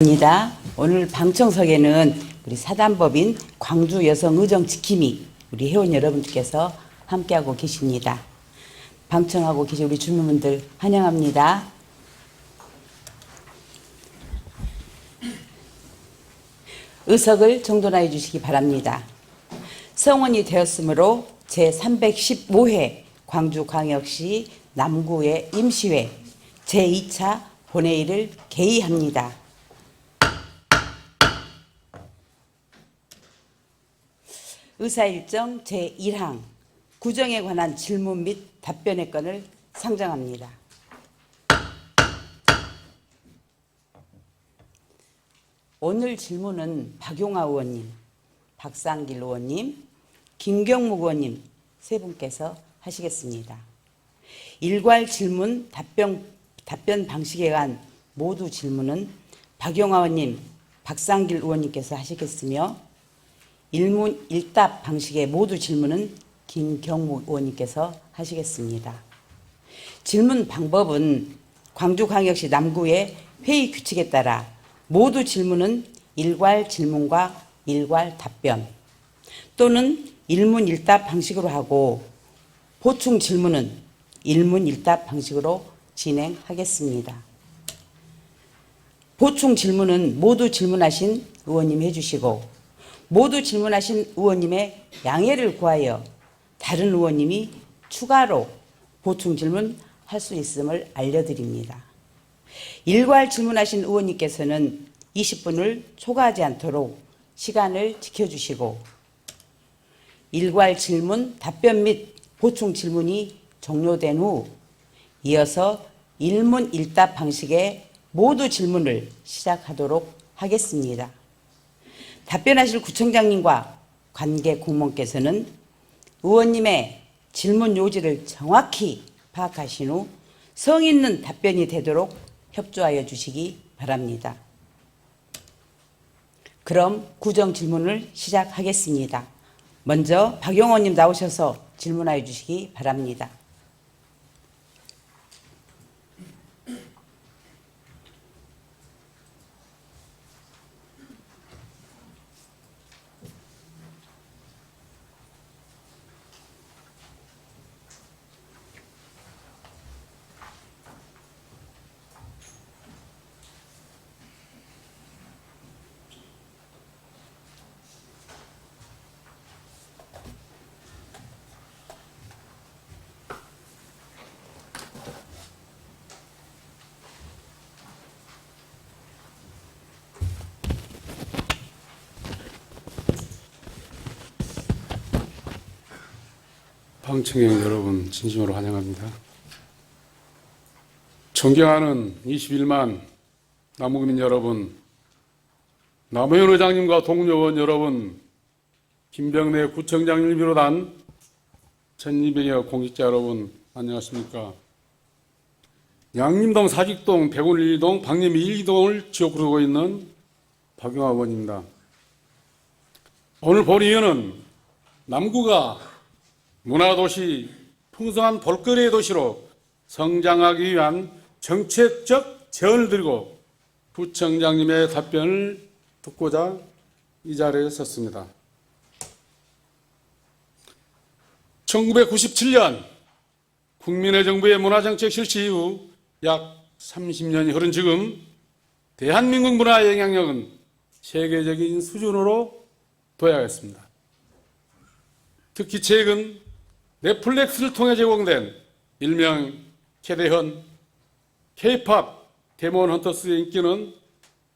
입니다. 오늘 방청석에는 우리 사단법인 광주 여성 의정 지킴이 우리 회원 여러분들께서 함께하고 계십니다. 방청하고 계신 우리 주민분들 환영합니다. 의석을 정돈하여 주시기 바랍니다. 성원이 되었으므로 제315회 광주광역시 남구의 임시회 제2차 본회의를 개의합니다. 의사일정 제1항 구정에 관한 질문 및 답변의 건을 상정합니다. 오늘 질문은 박용아 의원님, 박상길 의원님, 김경묵 의원님 세 분께서 하시겠습니다. 일괄 질문 답변 방식에 관한 모두 질문은 박용아 의원님, 박상길 의원님께서 하시겠으며 일문 일답 방식의 모두 질문은 김경묵 의원님께서 하시겠습니다. 질문 방법은 광주광역시 남구의 회의 규칙에 따라 모두 질문은 일괄 질문과 일괄 답변 또는 일문 일답 방식으로 하고 보충 질문은 일문 일답 방식으로 진행하겠습니다. 보충 질문은 모두 질문하신 의원님 해주시고 모두 질문하신 의원님의 양해를 구하여 다른 의원님이 추가로 보충 질문할 수 있음을 알려드립니다. 일괄 질문하신 의원님께서는 20분을 초과하지 않도록 시간을 지켜주시고 일괄 질문, 답변 및 보충 질문이 종료된 후 이어서 일문 일답 방식의 모두 질문을 시작하도록 하겠습니다. 답변하실 구청장님과 관계 공무원께서는 의원님의 질문 요지를 정확히 파악하신 후 성의 있는 답변이 되도록 협조하여 주시기 바랍니다. 그럼 구정 질문을 시작하겠습니다. 먼저 박용아 의원님 나오셔서 질문하여 주시기 바랍니다. 방청객 여러분 진심으로 환영합니다. 존경하는 21만 남구민 여러분, 남의원 의장님과 동료 의원 여러분, 김병래 구청장님을 비롯한 1200여 공직자 여러분 안녕하십니까. 양림동, 사직동, 백운 1동, 방림 1동을 지역구로 두고 있는 박용아 의원입니다. 오늘 본의원은 남구가 문화도시, 풍성한 볼거리의 도시로 성장하기 위한 정책적 제언을 드리고 부청장님의 답변을 듣고자 이 자리에 섰습니다. 1997년 국민의 정부의 문화정책 실시 이후 약 30년이 흐른 지금 대한민국 문화의 영향력은 세계적인 수준으로 도약했습니다. 특히 최근 넷플릭스를 통해 제공된 일명 캐대헌, K-팝, 데몬 헌터스의 인기는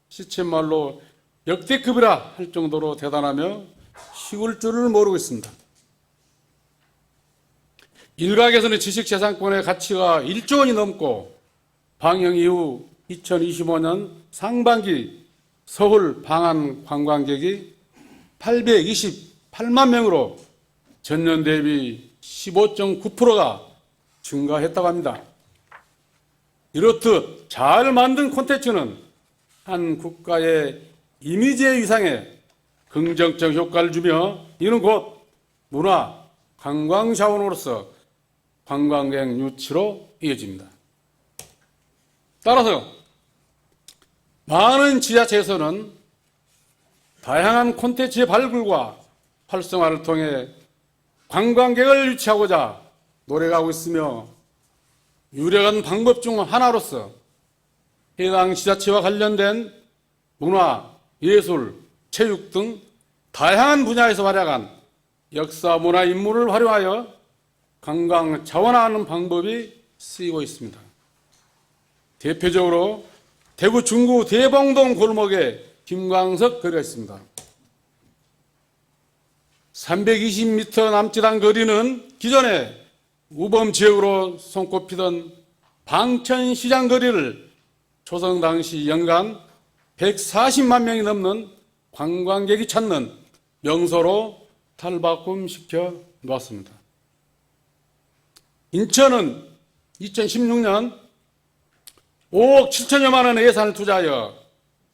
시쳇말로 역대급이라 할 정도로 대단하며 식을 줄을 모르고 있습니다. 일각에서는 지식재산권의 가치가 1조 원이 넘고 방영 이후 2025년 상반기 서울 방한 관광객이 828만 명으로 전년 대비 15.9%가 증가했다고 합니다. 이렇듯 잘 만든 콘텐츠는 한 국가의 이미지의 위상에 긍정적 효과를 주며 이는 곧 문화, 관광 자원으로서 관광객 유치로 이어집니다. 따라서 많은 지자체에서는 다양한 콘텐츠의 발굴과 활성화를 통해 관광객을 유치하고자 노력하고 있으며 유력한 방법 중 하나로서 해당 지자체와 관련된 문화, 예술, 체육 등 다양한 분야에서 활약한 역사, 문화, 인물을 활용하여 관광 자원화하는 방법이 쓰이고 있습니다. 대표적으로 대구 중구 대봉동 골목에 김광석 거리가 있습니다. 320m 남짓 한 거리는 기존에 우범 지역으로 손꼽히던 방천시장 거리를 조성 당시 연간 140만 명이 넘는 관광객이 찾는 명소로 탈바꿈시켜 놓았습니다. 인천은 2016년 5억 7천여만 원의 예산을 투자하여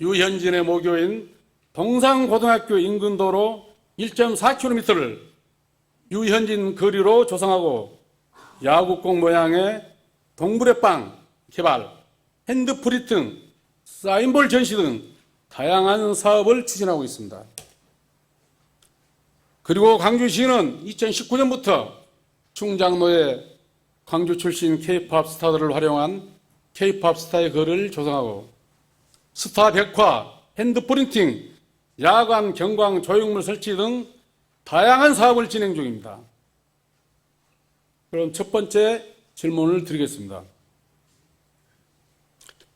유현진의 모교인 동상고등학교 인근 도로 1.4km를 유현진 거리로 조성하고 야구공 모양의 동브레빵 개발, 핸드프린팅, 사인볼 전시 등 다양한 사업을 추진하고 있습니다. 그리고 광주시는 2019년부터 충장로에 광주 출신 K-팝 스타들을 활용한 K-팝 스타의 거리를 조성하고 스타 백화, 핸드프린팅, 야간 경광 조형물 설치 등 다양한 사업을 진행 중입니다. 그럼 첫 번째 질문을 드리겠습니다.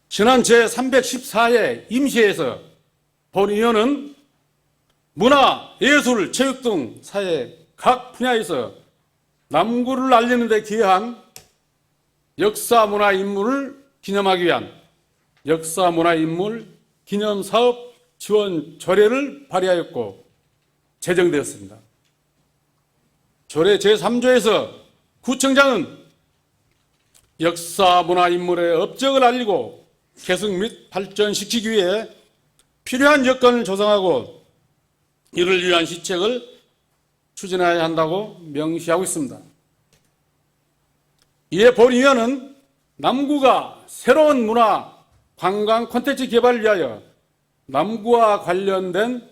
지난 제314회 임시회에서 본 의원은 문화, 예술, 체육 등 사회 각 분야에서 남구를 알리는 데 기여한 역사, 문화, 인물을 기념하기 위한 역사, 문화, 인물 기념사업 지원 조례를 발의하였고 제정되었습니다. 조례 제3조에서 구청장은 역사, 문화, 인물의 업적을 알리고 계승 및 발전시키기 위해 필요한 여건을 조성하고 이를 위한 시책을 추진해야 한다고 명시하고 있습니다. 이에 본 의원은 남구가 새로운 문화, 관광 콘텐츠 개발을 위하여 남구와 관련된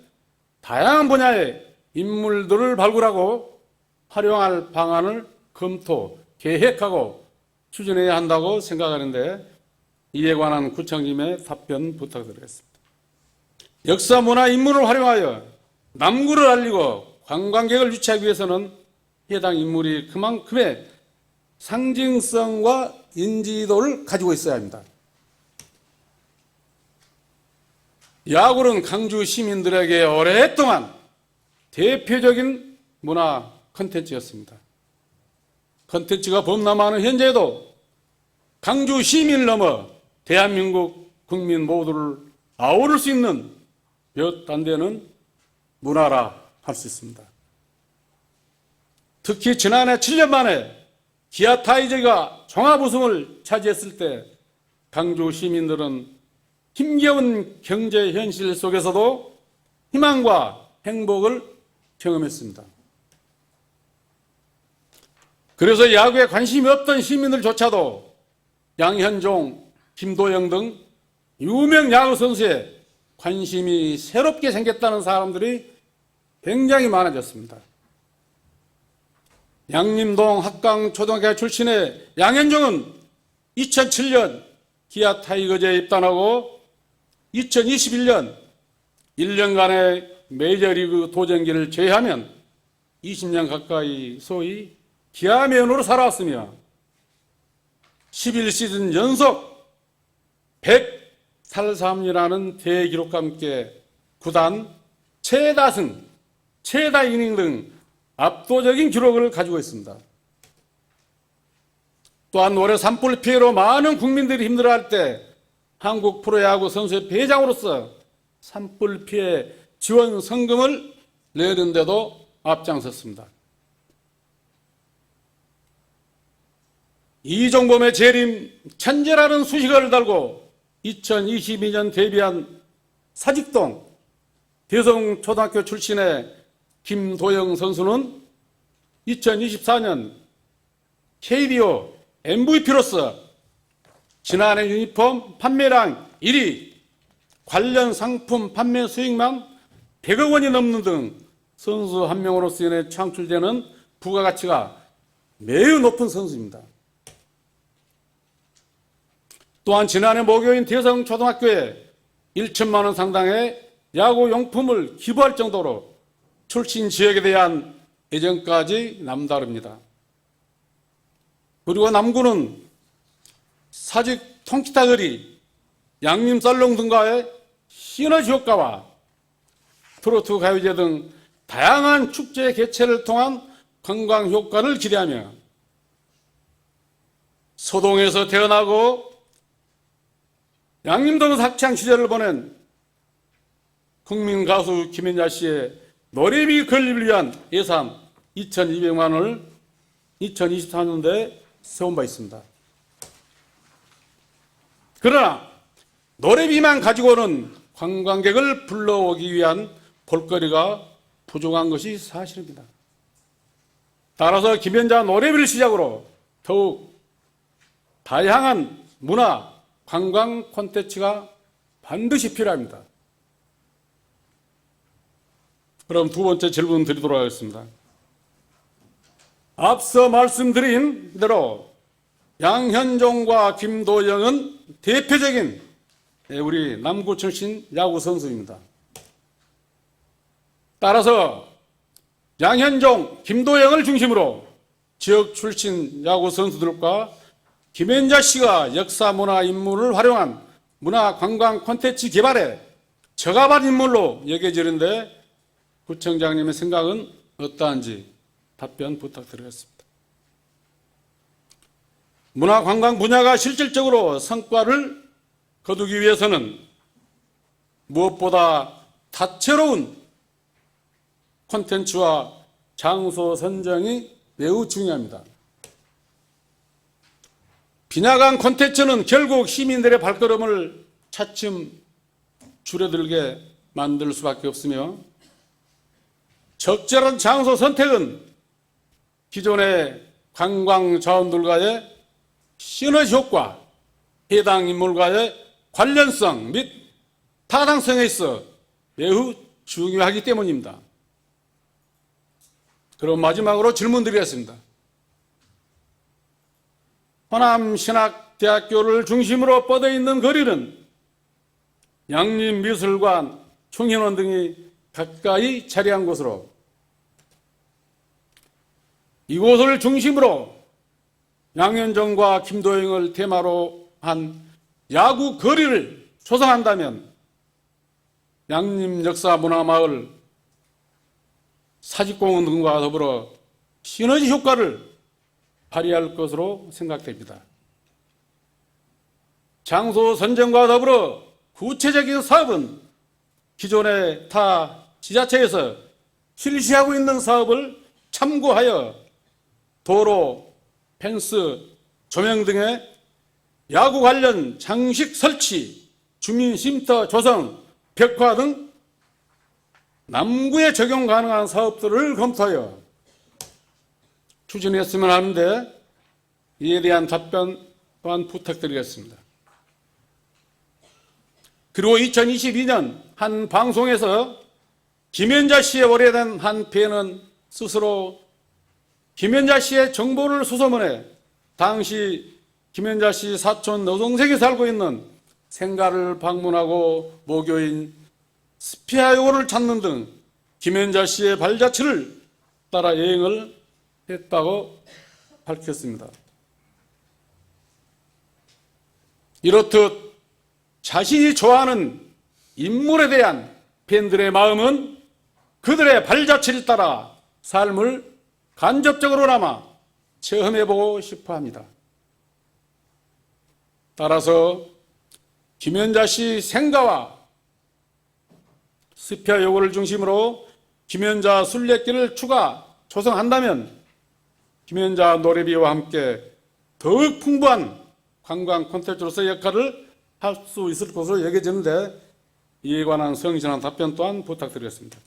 다양한 분야의 인물들을 발굴하고 활용할 방안을 검토, 계획하고 추진해야 한다고 생각하는데 이에 관한 구청님의 답변 부탁드리겠습니다. 역사, 문화, 인물을 활용하여 남구를 알리고 관광객을 유치하기 위해서는 해당 인물이 그만큼의 상징성과 인지도를 가지고 있어야 합니다. 야구는 강주 시민들에게 오랫동안 대표적인 문화 콘텐츠였습니다. 콘텐츠가 범람하는 현재에도 강주 시민을 넘어 대한민국 국민 모두를 아우를 수 있는 몇 안 되는 문화라 할 수 있습니다. 특히 지난해 7년 만에 기아 타이거가 종합 우승을 차지했을 때 강주 시민들은 힘겨운 경제 현실 속에서도 희망과 행복을 경험했습니다. 그래서 야구에 관심이 없던 시민들조차도 양현종, 김도영 등 유명 야구 선수에 관심이 새롭게 생겼다는 사람들이 굉장히 많아졌습니다. 양림동 합강초등학교 출신의 양현종은 2007년 기아 타이거즈에 입단하고 2021년 1년간의 메이저리그 도전기를 제외하면 20년 가까이 소위 기아맨으로 살아왔으며 11시즌 연속 100탈삼이라는 대기록과 함께 구단 최다승, 최다 이닝 등 압도적인 기록을 가지고 있습니다. 또한 올해 산불 피해로 많은 국민들이 힘들어할 때 한국 프로야구 선수의 회장으로서 산불 피해 지원 성금을 내는 데도 앞장섰습니다. 이종범의 재림 천재라는 수식어를 달고 2022년 데뷔한 사직동 대성초등학교 출신의 김도영 선수는 2024년 KBO MVP로서 지난해 유니폼 판매량 1위, 관련 상품 판매 수익만 100억 원이 넘는 등 선수 한 명으로서 인해 창출되는 부가가치가 매우 높은 선수입니다. 또한 지난해 모교인 대성초등학교에 1천만 원 상당의 야구용품을 기부할 정도로 출신 지역에 대한 애정까지 남다릅니다. 그리고 남구는 사직 통기타거리, 양림살롱 등과의 시너지 효과와 트로트 가요제 등 다양한 축제 개최를 통한 관광 효과를 기대하며 소동에서 태어나고 양림동 학창 시절을 보낸 국민 가수 김연자 씨의 노래비 건립을 위한 예산 2,200만 원을 2024년도에 세운 바 있습니다. 그러나 노래비만 가지고는 관광객을 불러오기 위한 볼거리가 부족한 것이 사실입니다. 따라서 김연자 노래비를 시작으로 더욱 다양한 문화, 관광 콘텐츠가 반드시 필요합니다. 그럼 두 번째 질문 드리도록 하겠습니다. 앞서 말씀드린 대로 양현종과 김도영은 대표적인 우리 남구 출신 야구 선수입니다. 따라서 양현종, 김도영을 중심으로 지역 출신 야구 선수들과 김연자 씨가 역사 문화 인물을 활용한 문화 관광 콘텐츠 개발에 적합한 인물로 여겨지는데 구청장님의 생각은 어떠한지 답변 부탁드리겠습니다. 문화 관광 분야가 실질적으로 성과를 거두기 위해서는 무엇보다 다채로운 콘텐츠와 장소 선정이 매우 중요합니다. 빈약한 콘텐츠는 결국 시민들의 발걸음을 차츰 줄어들게 만들 수밖에 없으며 적절한 장소 선택은 기존의 관광 자원들과의 시너지 효과, 해당 인물과의 관련성 및 타당성에 있어 매우 중요하기 때문입니다. 그럼 마지막으로 질문 드리겠습니다. 호남신학대학교를 중심으로 뻗어있는 거리는 양림미술관, 총연원 등이 가까이 자리한 곳으로 이곳을 중심으로 양현종과 김도영을 테마로 한 야구 거리를 조성한다면 양림역사문화마을, 사직공원 등과 더불어 시너지 효과를 발휘할 것으로 생각됩니다. 장소 선정과 더불어 구체적인 사업은 기존의 타 지자체에서 실시하고 있는 사업을 참고하여 도로, 펜스, 조명 등의 야구 관련 장식 설치, 주민쉼터 조성, 벽화 등 남구에 적용 가능한 사업들을 검토하여 추진했으면 하는데 이에 대한 답변 또한 부탁드리겠습니다. 그리고 2022년 한 방송에서 김연자 씨의 오래된 한 팬은 스스로 김연자 씨의 정보를 수소문해 당시 김연자 씨 사촌 여동생이 살고 있는 생가를 방문하고 모교인 스피아요를 찾는 등 김연자 씨의 발자취를 따라 여행을 했다고 밝혔습니다. 이렇듯 자신이 좋아하는 인물에 대한 팬들의 마음은 그들의 발자취를 따라 삶을 간접적으로나마 체험해보고 싶어 합니다. 따라서 김연자 씨 생가와 스피아요구를 중심으로 김연자 순례길을 추가 조성한다면 김연자 노래비와 함께 더욱 풍부한 관광 콘텐츠로서의 역할을 할 수 있을 것으로 여겨지는데 이에 관한 성실한 답변 또한 부탁드리겠습니다.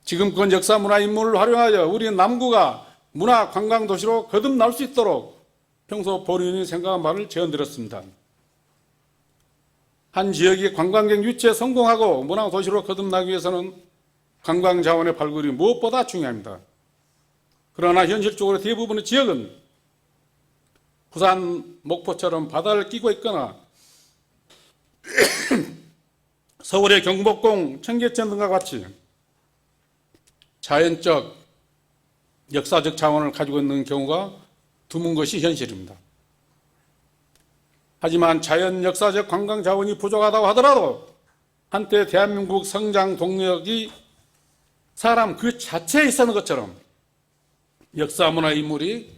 지금껏 역사 문화 인물을 활용하여 우리 남구가 문화 관광 도시로 거듭날 수 있도록 평소 본인이 생각한 바를 제언드렸습니다. 한 지역이 관광객 유치에 성공하고 문화도시로 거듭나기 위해서는 관광 자원의 발굴이 무엇보다 중요합니다. 그러나 현실적으로 대부분의 지역은 부산, 목포처럼 바다를 끼고 있거나 서울의 경복궁, 청계천 등과 같이 자연적, 역사적 자원을 가지고 있는 경우가 드문 것이 현실입니다. 하지만 자연, 역사적 관광 자원이 부족하다고 하더라도 한때 대한민국 성장 동력이 사람 그 자체에 있었는 것처럼 역사 문화 인물이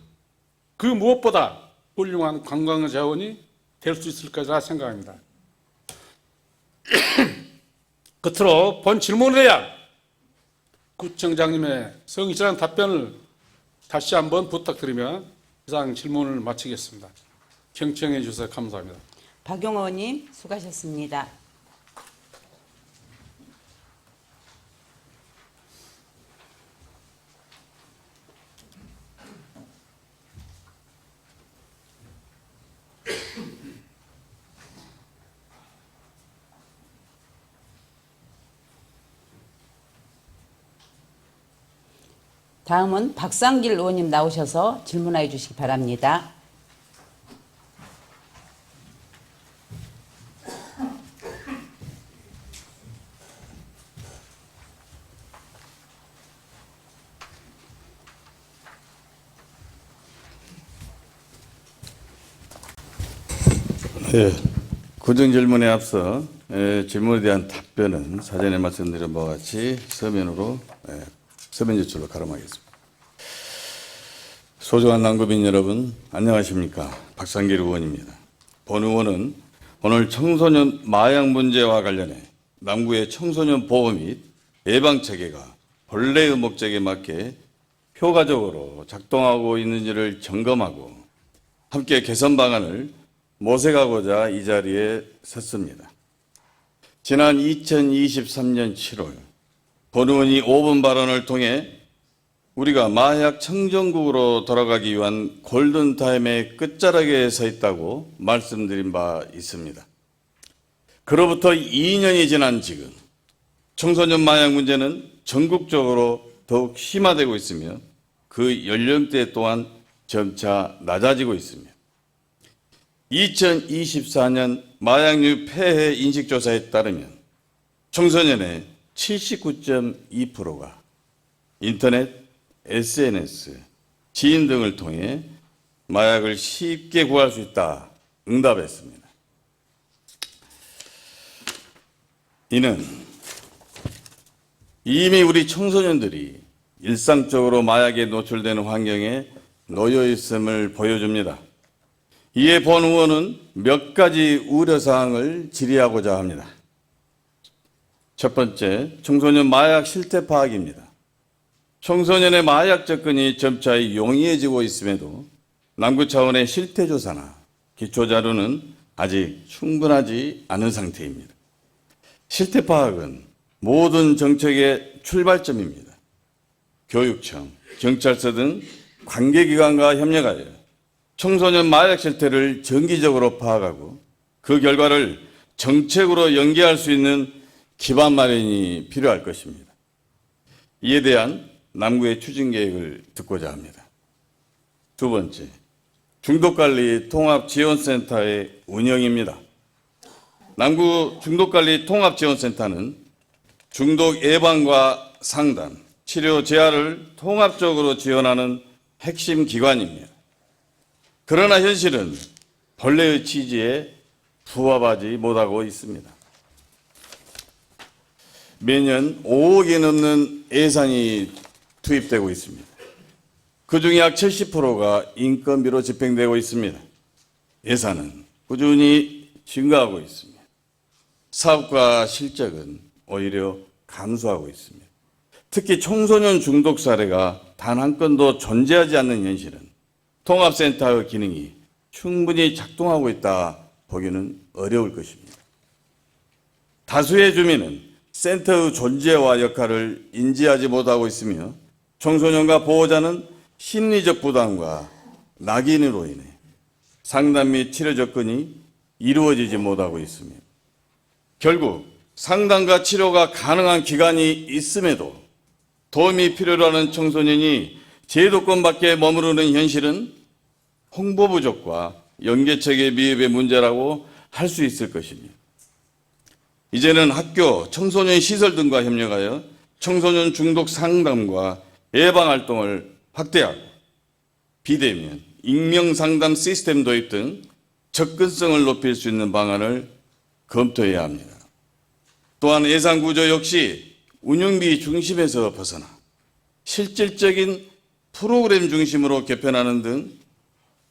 그 무엇보다 훌륭한 관광 자원이 될 수 있을 거라 생각합니다. 끝으로 본 질문에 대한 구청장님의 성실한 답변을 다시 한번 부탁드리며 이상 질문을 마치겠습니다. 경청해 주셔서 감사합니다. 박용호 의원님 수고하셨습니다. 다음은 박상길 의원님 나오셔서 질문해 주시기 바랍니다. 예, 구정 질문에 앞서 질문에 대한 답변은 사전에 말씀드린 바와 같이 서면 제출로 가름하겠습니다. 소중한 남구민 여러분, 안녕하십니까? 박상길 의원입니다. 본 의원은 오늘 청소년 마약 문제와 관련해 남구의 청소년 보호 및 예방 체계가 본래의 목적에 맞게 효과적으로 작동하고 있는지를 점검하고 함께 개선 방안을 모색하고자 이 자리에 섰습니다. 지난 2023년 7월 본 의원이 5분 발언을 통해 우리가 마약 청정국으로 돌아가기 위한 골든타임의 끝자락에 서 있다고 말씀드린 바 있습니다. 그로부터 2년이 지난 지금 청소년 마약 문제는 전국적으로 더욱 심화되고 있으며 그 연령대 또한 점차 낮아지고 있습니다. 2024년 마약류 폐해 인식조사에 따르면 청소년의 79.2%가 인터넷, SNS, 지인 등을 통해 마약을 쉽게 구할 수 있다 응답했습니다. 이는 이미 우리 청소년들이 일상적으로 마약에 노출되는 환경에 놓여 있음을 보여줍니다. 이에 본 의원은 몇 가지 우려사항을 질의하고자 합니다. 첫 번째, 청소년 마약 실태 파악입니다. 청소년의 마약 접근이 점차 용이해지고 있음에도 남구 차원의 실태 조사나 기초 자료는 아직 충분하지 않은 상태입니다. 실태 파악은 모든 정책의 출발점입니다. 교육청, 경찰서 등 관계기관과 협력하여 청소년 마약 실태를 정기적으로 파악하고 그 결과를 정책으로 연계할 수 있는 기반 마련이 필요할 것입니다. 이에 대한 남구의 추진 계획을 듣고자 합니다. 두 번째, 중독관리 통합지원센터의 운영입니다. 남구 중독관리 통합지원센터는 중독 예방과 상담, 치료 재활을 통합적으로 지원하는 핵심 기관입니다. 그러나 현실은 본래의 취지에 부합하지 못하고 있습니다. 매년 5억이 넘는 예산이 투입되고 있습니다. 그중에 약 70%가 인건비로 집행되고 있습니다. 예산은 꾸준히 증가하고 있습니다. 사업과 실적은 오히려 감소하고 있습니다. 특히 청소년 중독 사례가 단 한 건도 존재하지 않는 현실은 통합센터의 기능이 충분히 작동하고 있다 보기는 어려울 것입니다. 다수의 주민은 센터의 존재와 역할을 인지하지 못하고 있으며 청소년과 보호자는 심리적 부담과 낙인으로 인해 상담 및 치료 접근이 이루어지지 못하고 있습니다. 결국 상담과 치료가 가능한 기간이 있음에도 도움이 필요로 하는 청소년이 제도권 밖에 머무르는 현실은 홍보 부족과 연계체계 미흡의 문제라고 할 수 있을 것입니다. 이제는 학교, 청소년 시설 등과 협력하여 청소년 중독 상담과 예방 활동을 확대하고 비대면, 익명 상담 시스템 도입 등 접근성을 높일 수 있는 방안을 검토해야 합니다. 또한 예산 구조 역시 운영비 중심에서 벗어나 실질적인 프로그램 중심으로 개편하는 등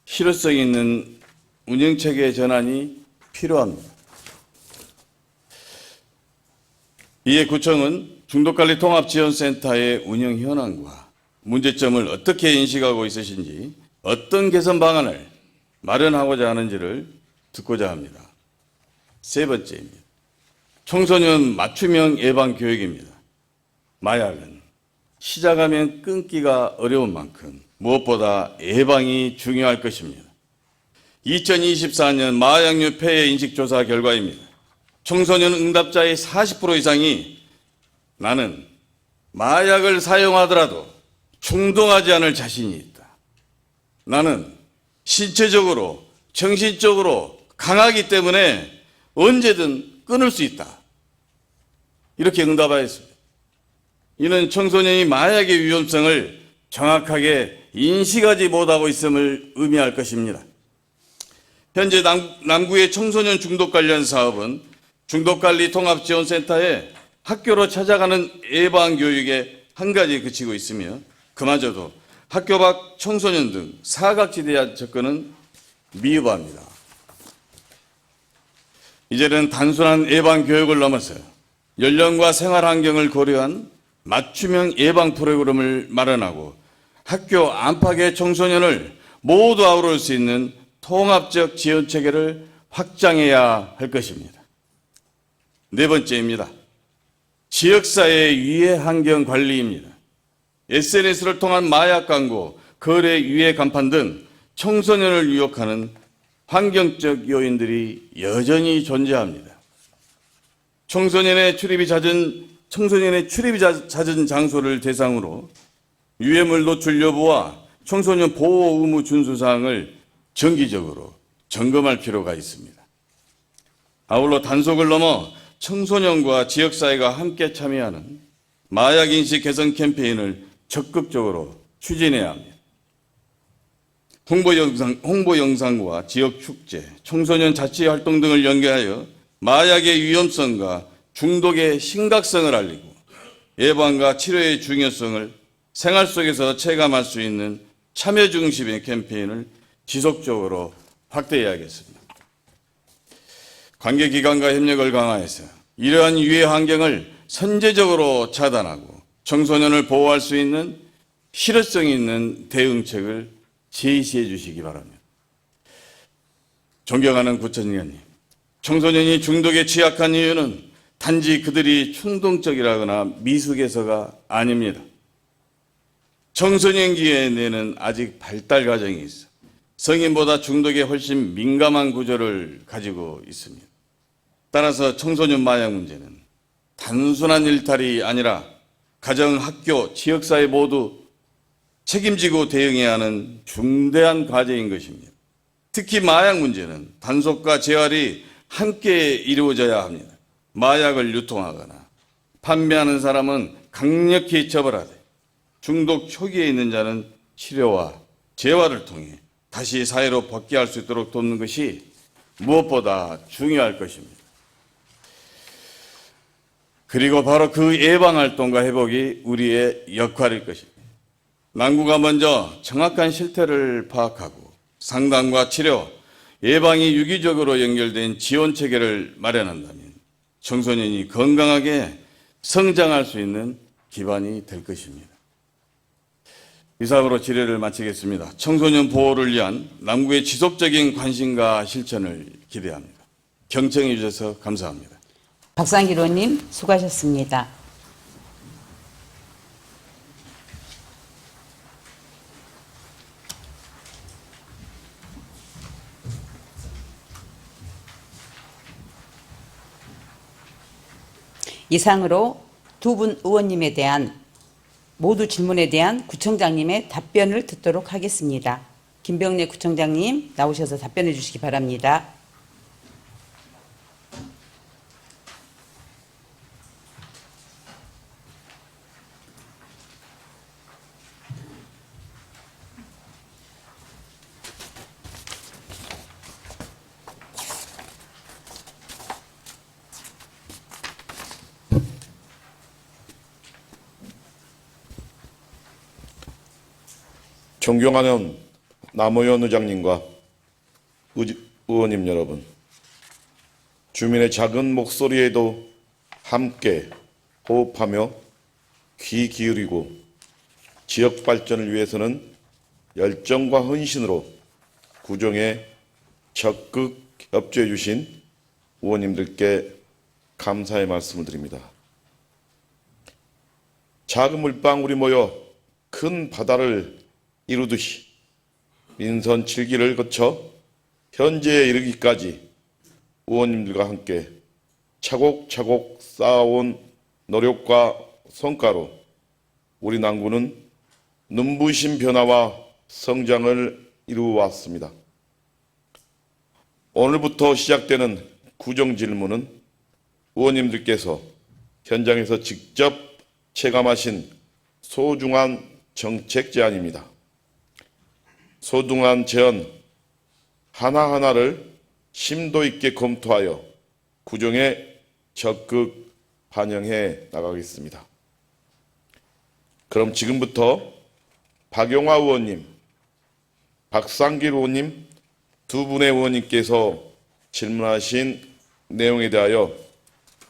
실효성 있는 운영체계 전환이 필요합니다. 이에 구청은 중독관리통합지원센터의 운영 현황과 문제점을 어떻게 인식하고 있으신지 어떤 개선 방안을 마련하고자 하는지를 듣고자 합니다. 세 번째입니다. 청소년 맞춤형 예방 교육입니다. 마약은 시작하면 끊기가 어려운 만큼 무엇보다 예방이 중요할 것입니다. 2024년 마약류 폐해 인식조사 결과입니다. 청소년 응답자의 40% 이상이 나는 마약을 사용하더라도 충동하지 않을 자신이 있다. 나는 신체적으로, 정신적으로 강하기 때문에 언제든 끊을 수 있다. 이렇게 응답하였습니다. 이는 청소년이 마약의 위험성을 정확하게 인식하지 못하고 있음을 의미할 것입니다. 현재 남구의 청소년 중독 관련 사업은 중독관리통합지원센터에 학교로 찾아가는 예방교육에 한 가지에 그치고 있으며 그마저도 학교 밖 청소년 등 사각지대에 접근은 미흡합니다. 이제는 단순한 예방교육을 넘어서 연령과 생활환경을 고려한 맞춤형 예방 프로그램을 마련하고 학교 안팎의 청소년을 모두 아우를 수 있는 통합적 지원 체계를 확장해야 할 것입니다. 네 번째입니다. 지역사회 유해 환경 관리입니다. SNS를 통한 마약 광고, 거래 유해 간판 등 청소년을 유혹하는 환경적 요인들이 여전히 존재합니다. 청소년의 출입이 잦은 장소를 대상으로 유해물 노출 여부와 청소년 보호 의무 준수 사항을 정기적으로 점검할 필요가 있습니다. 아울러 단속을 넘어 청소년과 지역사회가 함께 참여하는 마약인식 개선 캠페인을 적극적으로 추진해야 합니다. 홍보 영상과 지역 축제, 청소년 자치 활동 등을 연계하여 마약의 위험성과 중독의 심각성을 알리고 예방과 치료의 중요성을 생활 속에서 체감할 수 있는 참여 중심의 캠페인을 지속적으로 확대해야겠습니다. 관계기관과 협력을 강화해서 이러한 유해 환경을 선제적으로 차단하고 청소년을 보호할 수 있는 실효성 있는 대응책을 제시해 주시기 바랍니다. 존경하는 구청장님, 청소년이 중독에 취약한 이유는 단지 그들이 충동적이라거나 미숙해서가 아닙니다. 청소년기에 내는 아직 발달 과정이 있어 성인보다 중독에 훨씬 민감한 구조를 가지고 있습니다. 따라서 청소년 마약 문제는 단순한 일탈이 아니라 가정, 학교, 지역사회 모두 책임지고 대응해야 하는 중대한 과제인 것입니다. 특히 마약 문제는 단속과 재활이 함께 이루어져야 합니다. 마약을 유통하거나 판매하는 사람은 강력히 처벌하되 중독 초기에 있는 자는 치료와 재활을 통해 다시 사회로 복귀할 수 있도록 돕는 것이 무엇보다 중요할 것입니다. 그리고 바로 그 예방활동과 회복이 우리의 역할일 것입니다. 남구가 먼저 정확한 실태를 파악하고 상담과 치료, 예방이 유기적으로 연결된 지원 체계를 마련한다면 청소년이 건강하게 성장할 수 있는 기반이 될 것입니다. 이상으로 질의를 마치겠습니다. 청소년 보호를 위한 남구의 지속적인 관심과 실천을 기대합니다. 경청해 주셔서 감사합니다. 박상길 의원님 수고하셨습니다. 이상으로 두 분 의원님에 대한 모두 질문에 대한 구청장님의 답변을 듣도록 하겠습니다. 김병래 구청장님 나오셔서 답변해 주시기 바랍니다. 존경하는 남의원 의장님과 의원님 여러분, 주민의 작은 목소리에도 함께 호흡하며 귀 기울이고 지역 발전을 위해서는 열정과 헌신으로 구정에 적극 협조해 주신 의원님들께 감사의 말씀을 드립니다. 작은 물방울이 모여 큰 바다를 이루듯이 민선 7기를 거쳐 현재에 이르기까지 의원님들과 함께 차곡차곡 쌓아온 노력과 성과로 우리 남구는 눈부신 변화와 성장을 이루어왔습니다. 오늘부터 시작되는 구정 질문은 의원님들께서 현장에서 직접 체감하신 소중한 정책 제안입니다. 소중한 제안 하나하나를 심도 있게 검토하여 구정에 적극 반영해 나가겠습니다. 그럼 지금부터 박용화 의원님, 박상길 의원님 두 분의 의원님께서 질문하신 내용에 대하여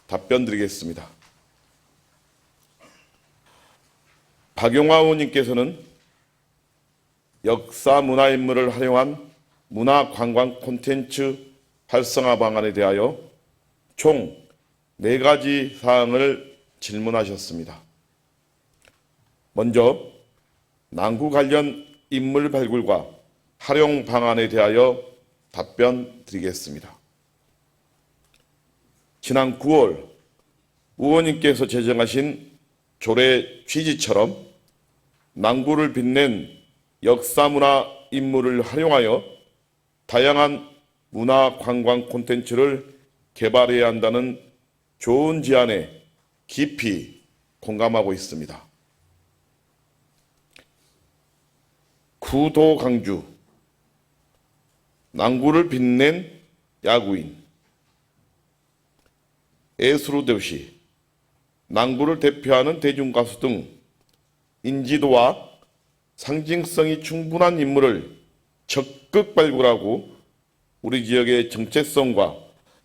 답변 드리겠습니다. 박용화 의원님께서는 역사 문화인물을 활용한 문화관광 콘텐츠 활성화 방안에 대하여 총 4가지 사항을 질문하셨습니다. 먼저 남구 관련 인물 발굴과 활용 방안에 대하여 답변 드리겠습니다. 지난 9월 의원님께서 제정하신 조례 취지처럼 남구를 빛낸 역사문화 인물을 활용하여 다양한 문화 관광 콘텐츠를 개발해야 한다는 좋은 제안에 깊이 공감하고 있습니다. 구도 강주, 남구를 빛낸 야구인, 예술의 도시, 남구를 대표하는 대중가수 등 인지도와 상징성이 충분한 인물을 적극 발굴하고 우리 지역의 정체성과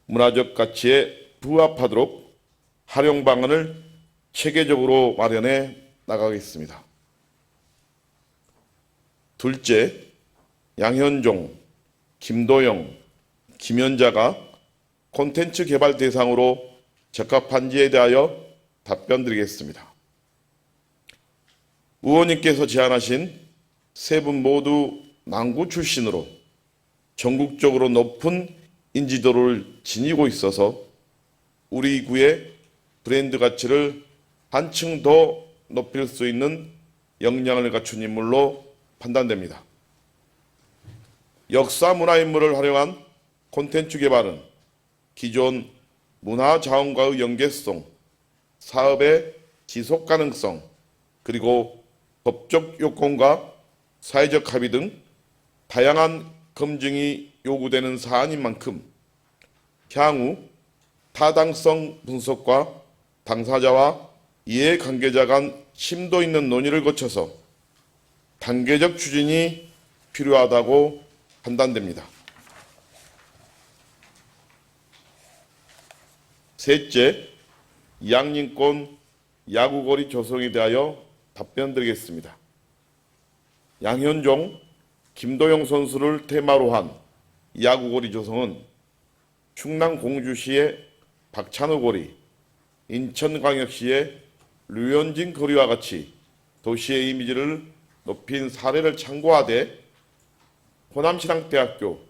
문화적 가치에 부합하도록 활용 방안을 체계적으로 마련해 나가겠습니다. 둘째, 양현종, 김도영, 김연자가 콘텐츠 개발 대상으로 적합한지에 대하여 답변드리겠습니다. 의원님께서 제안하신 세 분 모두 남구 출신으로 전국적으로 높은 인지도를 지니고 있어서 우리 구의 브랜드 가치를 한층 더 높일 수 있는 역량을 갖춘 인물로 판단됩니다. 역사 문화인물을 활용한 콘텐츠 개발은 기존 문화 자원과의 연계성, 사업의 지속 가능성, 그리고 법적 요건과 사회적 합의 등 다양한 검증이 요구되는 사안인 만큼 향후 타당성 분석과 당사자와 이해관계자 간 심도 있는 논의를 거쳐서 단계적 추진이 필요하다고 판단됩니다. 셋째, 양림권 야구거리 조성에 대하여 답변드리겠습니다. 양현종, 김도영 선수를 테마로 한 야구거리 조성은 충남 공주시의 박찬호 거리, 인천광역시의 류현진 거리와 같이 도시의 이미지를 높인 사례를 참고하되 호남신앙대학교,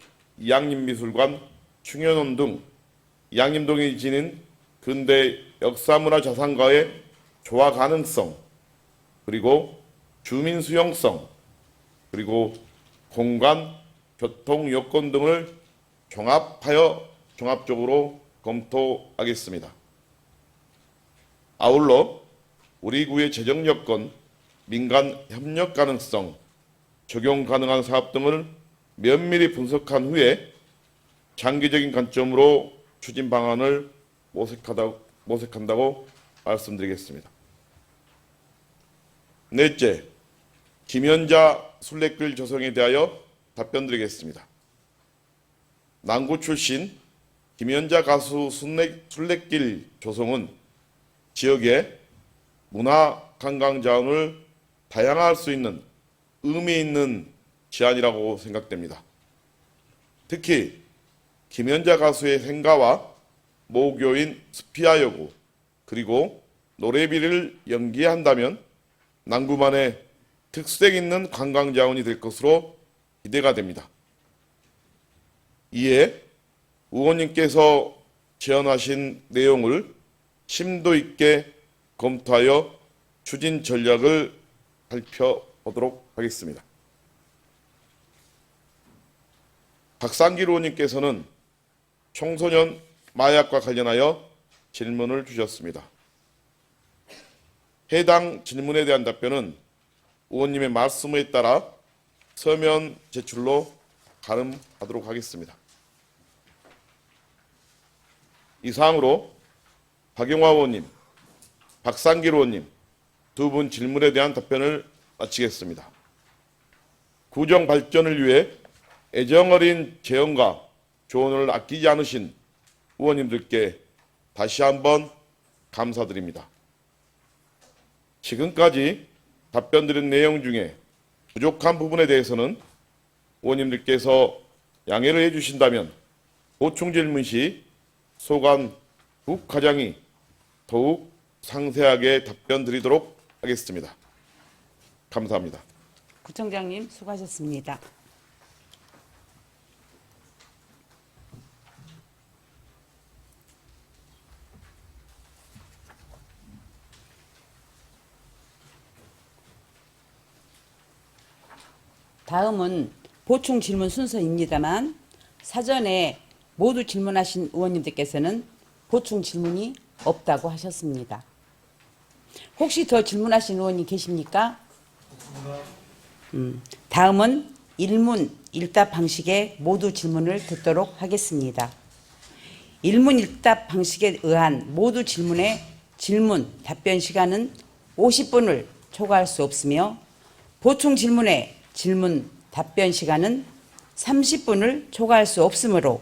양림미술관, 충현원 등 양림동이 지닌 근대 역사문화 자산과의 조화 가능성, 그리고 주민 수용성, 그리고 공간, 교통 여건 등을 종합적으로 검토하겠습니다. 아울러 우리 구의 재정 여건, 민간 협력 가능성, 적용 가능한 사업 등을 면밀히 분석한 후에 장기적인 관점으로 추진 방안을 모색한다고 말씀드리겠습니다. 넷째, 김연자 순례길 조성에 대하여 답변드리겠습니다. 남구 출신 김연자 가수 순례길 조성은 지역의 문화 관광 자원을 다양화할 수 있는 의미 있는 제안이라고 생각됩니다. 특히 김연자 가수의 생가와 모교인 스피아 여고 그리고 노래비를 연계한다면 남구만의 특색 있는 관광 자원이 될 것으로 기대가 됩니다. 이에 의원님께서 제안하신 내용을 심도 있게 검토하여 추진 전략을 살펴보도록 하겠습니다. 박상길 의원님께서는 청소년 마약과 관련하여 질문을 주셨습니다. 해당 질문에 대한 답변은 의원님의 말씀에 따라 서면 제출로 가름하도록 하겠습니다. 이상으로 박영화 의원님, 박상길 의원님 두 분 질문에 대한 답변을 마치겠습니다. 구정 발전을 위해 애정어린 제언과 조언을 아끼지 않으신 의원님들께 다시 한번 감사드립니다. 지금까지 답변드린 내용 중에 부족한 부분에 대해서는 의원님들께서 양해를 해주신다면 보충 질문 시 소관 국과장이 더욱 상세하게 답변드리도록 하겠습니다. 감사합니다. 구청장님 수고하셨습니다. 다음은 보충 질문 순서입니다만 사전에 모두 질문하신 의원님들께서는 보충 질문이 없다고 하셨습니다. 혹시 더 질문하신 의원님 계십니까? 다음은 일문 일답 방식의 모두 질문을 듣도록 하겠습니다. 일문 일답 방식에 의한 모두 질문의 질문 답변 시간은 50분을 초과할 수 없으며 보충 질문의 질문 답변 시간은 30분을 초과할 수 없으므로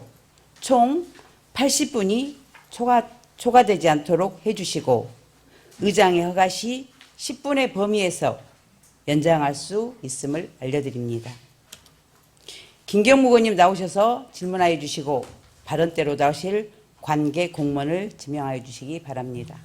총 80분이 초과되지 않도록 해주시고 의장의 허가 시 10분의 범위에서 연장할 수 있음을 알려드립니다. 김경무 의원님 나오셔서 질문하여 주시고 발언대로 나오실 관계 공무원을 지명하여 주시기 바랍니다.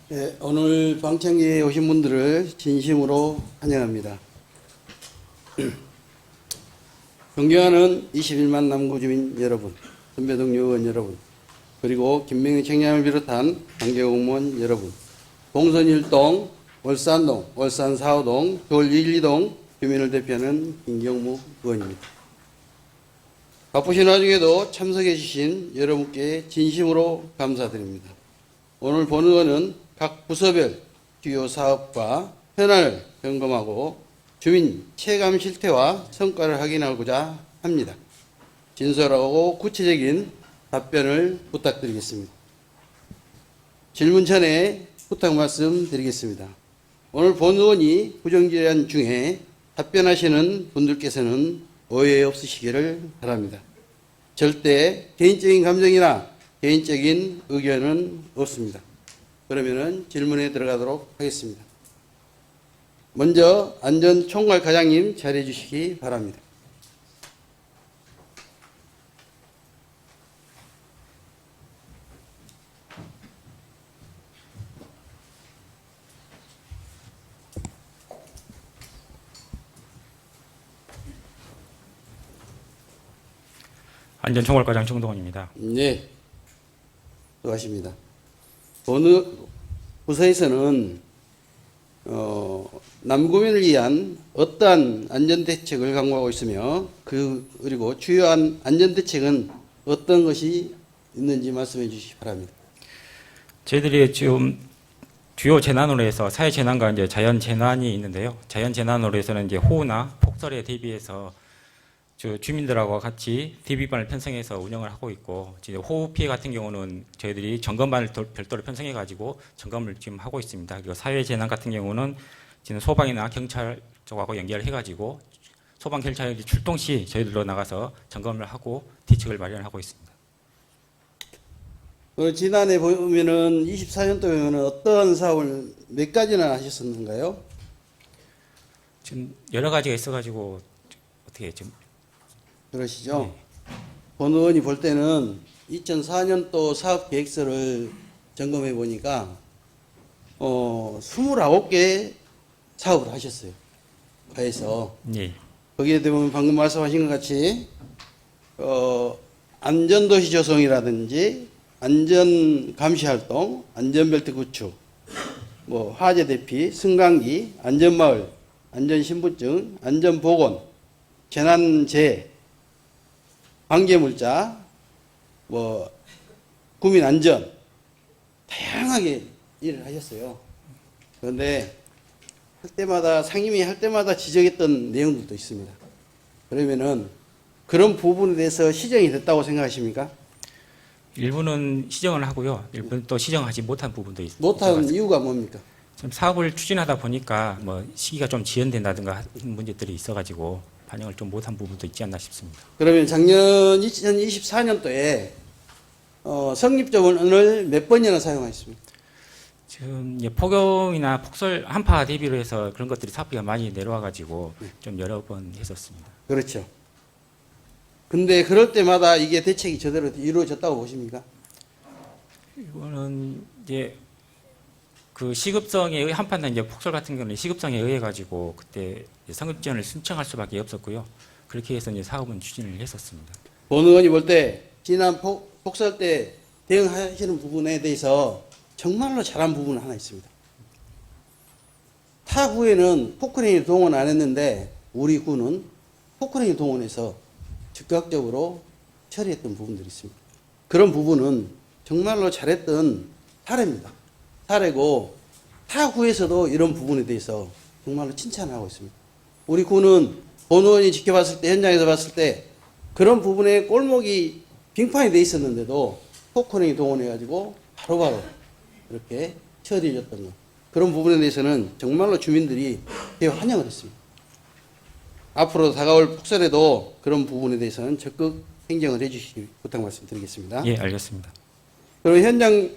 네, 오늘 방청객에 오신 분들을 진심으로 환영합니다. 존경하는 21만 남구 주민 여러분, 선배 동료 의원 여러분, 그리고 김명희 청장을 비롯한 관계공무원 여러분, 동선 1동, 월산동, 월산 4호동, 서울 1, 2동 주민을 대표하는 김경무 의원입니다. 바쁘신 와중에도 참석해 주신 여러분께 진심으로 감사드립니다. 오늘 본 의원은 각 부서별 주요 사업과 현안을 점검하고 주민 체감 실태와 성과를 확인하고자 합니다. 진솔하고 구체적인 답변을 부탁드리겠습니다. 질문 전에 부탁 말씀드리겠습니다. 오늘 본 의원이 부정질의안 중에 답변하시는 분들께서는 오해 없으시기를 바랍니다. 절대 개인적인 감정이나 개인적인 의견은 없습니다. 그러면은 질문에 들어가도록 하겠습니다. 먼저 안전총괄과장님 자리해 주시기 바랍니다. 안전총괄과장 정동원입니다. 네, 수고하십니다. 어느 부서에서는 남구민을 위한 어떠한 안전대책을 강구하고 있으며 그리고 주요한 안전대책은 어떤 것이 있는지 말씀해 주시기 바랍니다. 저희들이 지금 주요 재난으로 해서 사회 재난과 이제 자연 재난이 있는데요. 자연 재난으로 해서는 이제 호우나 폭설에 대비해서 주민들하고 같이 대비반을 편성해서 운영을 하고 있고, 이제 호우 피해 같은 경우는 저희들이 점검반을 별도로 편성해 가지고 점검을 지금 하고 있습니다. 그리고 사회 재난 같은 경우는 지금 소방이나 경찰 쪽하고 연결해 가지고 소방 경찰이 출동 시 저희들로 나가서 점검을 하고 대책을 마련하고 있습니다. 지난해 보면은 24년도에는 어떤 사업을 몇 가지나 하셨었는가요? 지금 여러 가지가 있어가지고 어떻게 좀 그러시죠? 본 의원이 볼 때는 2004년도 사업계획서를 점검해 보니까 29개 사업을 하셨어요. 과에서. 예. 거기에 대면 방금 말씀하신 것 같이 안전도시 조성이라든지 안전감시활동, 안전벨트 구축, 뭐 화재 대피, 승강기, 안전마을, 안전신분증, 안전보건, 재난재해, 방제물자, 뭐 구민안전 다양하게 일을 하셨어요. 그런데 할 때마다 상임위 할 때마다 지적했던 내용들도 있습니다. 그러면은 그런 부분에 대해서 시정이 됐다고 생각하십니까? 일부는 시정을 하고요. 일부는 또 시정하지 못한 부분도 있습니다. 못한 이유가 뭡니까? 지금 사업을 추진하다 보니까 뭐 시기가 좀 지연된다든가 하는 문제들이 있어가지고 반영을 좀 못한 부분도 있지 않나 싶습니다. 그러면 작년 2024년도에 성립조문을 몇 번이나 사용하셨습니까? 지금 이제 폭염이나 폭설 한파 대비로 해서 그런 것들이 사업비가 많이 내려와가지고 좀 여러 번 했었습니다. 그렇죠. 근데 그럴 때마다 이게 대책이 제대로 이루어졌다고 보십니까? 이거는 이제 그 시급성에 의해 한파나 이제 폭설 같은 경우는 시급성에 의해 가지고 그때 성급지원을 신청할 수밖에 없었고요. 그렇게 해서 이제 사업은 추진을 했었습니다. 본 의원이 볼 때 지난 폭설 때 대응하시는 부분에 대해서 정말로 잘한 부분은 하나 있습니다. 타 구에는 포크레인 동원 안 했는데 우리 구는 포크레인 동원해서 즉각적으로 처리했던 부분들이 있습니다. 그런 부분은 정말로 잘했던 사례입니다. 사례고 타 구에서도 이런 부분에 대해서 정말로 칭찬하고 있습니다. 우리 구는 본 의원이 지켜봤을 때 현장에서 봤을 때 그런 부분에 골목이 빙판이 돼 있었는데도 포크레인 동원해가지고 바로바로 이렇게 처리해줬던 것. 그런 부분에 대해서는 정말로 주민들이 환영을 했습니다. 앞으로 다가올 폭설에도 그런 부분에 대해서는 적극 행정을 해주시기 부탁 말씀드리겠습니다. 예, 알겠습니다. 그럼 현장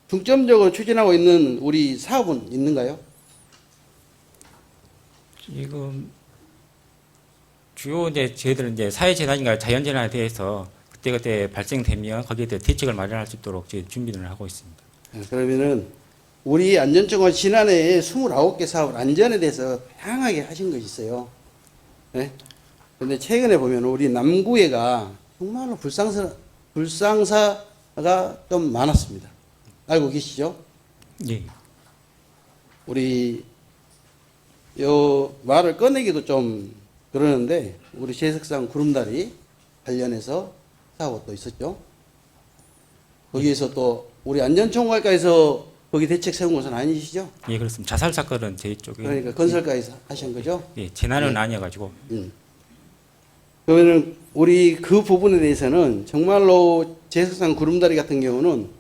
중점적으로 추진하고 있는 우리 사업은 있는가요? 지금 주요 이제 저희들은 이제 사회 재난인가 자연 재난에 대해서 그때그때 발생되면 거기에 대해 대책을 마련할 수 있도록 저희 준비를 하고 있습니다. 그러면은 우리 안전청과 지난해에 29개 사업 안전에 대해서 다양하게 하신 것이 있어요. 네? 그런데 최근에 보면 우리 남구에가 정말로 불상사가 좀 많았습니다. 알고 계시죠? 예. 우리 요 말을 꺼내기도 좀 그러는데 우리 제석상 구름다리 관련해서 사고도 있었죠. 거기에서 또 우리 안전총괄과에서 거기 대책 세운 것은 아니시죠? 예, 그렇습니다. 자살 사건은 저희 쪽에 그러니까 건설과에서 하신 거죠? 예, 재난은 네. 아니어가지고 그러면은 우리 그 부분에 대해서는 정말로 제석상 구름다리 같은 경우는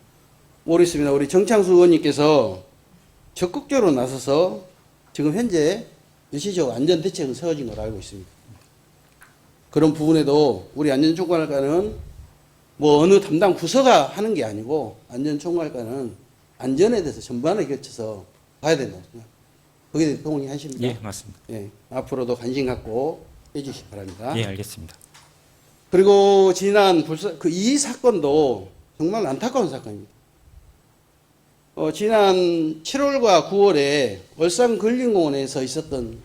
모르겠습니다. 우리 정창수 의원님께서 적극적으로 나서서 지금 현재 일시적으로 안전 대책은 세워진 걸로 알고 있습니다. 그런 부분에도 우리 안전총괄과는 뭐 어느 담당 부서가 하는 게 아니고 안전총괄과는 안전에 대해서 전반에 걸쳐서 봐야 된다고 생각합니다. 거기에 대해 동의하십니까? 예, 맞습니다. 예, 앞으로도 관심 갖고 해주시기 바랍니다. 예, 알겠습니다. 그리고 지난 이 사건도 정말 안타까운 사건입니다. 지난 7월과 9월에 월산 근린공원에서 있었던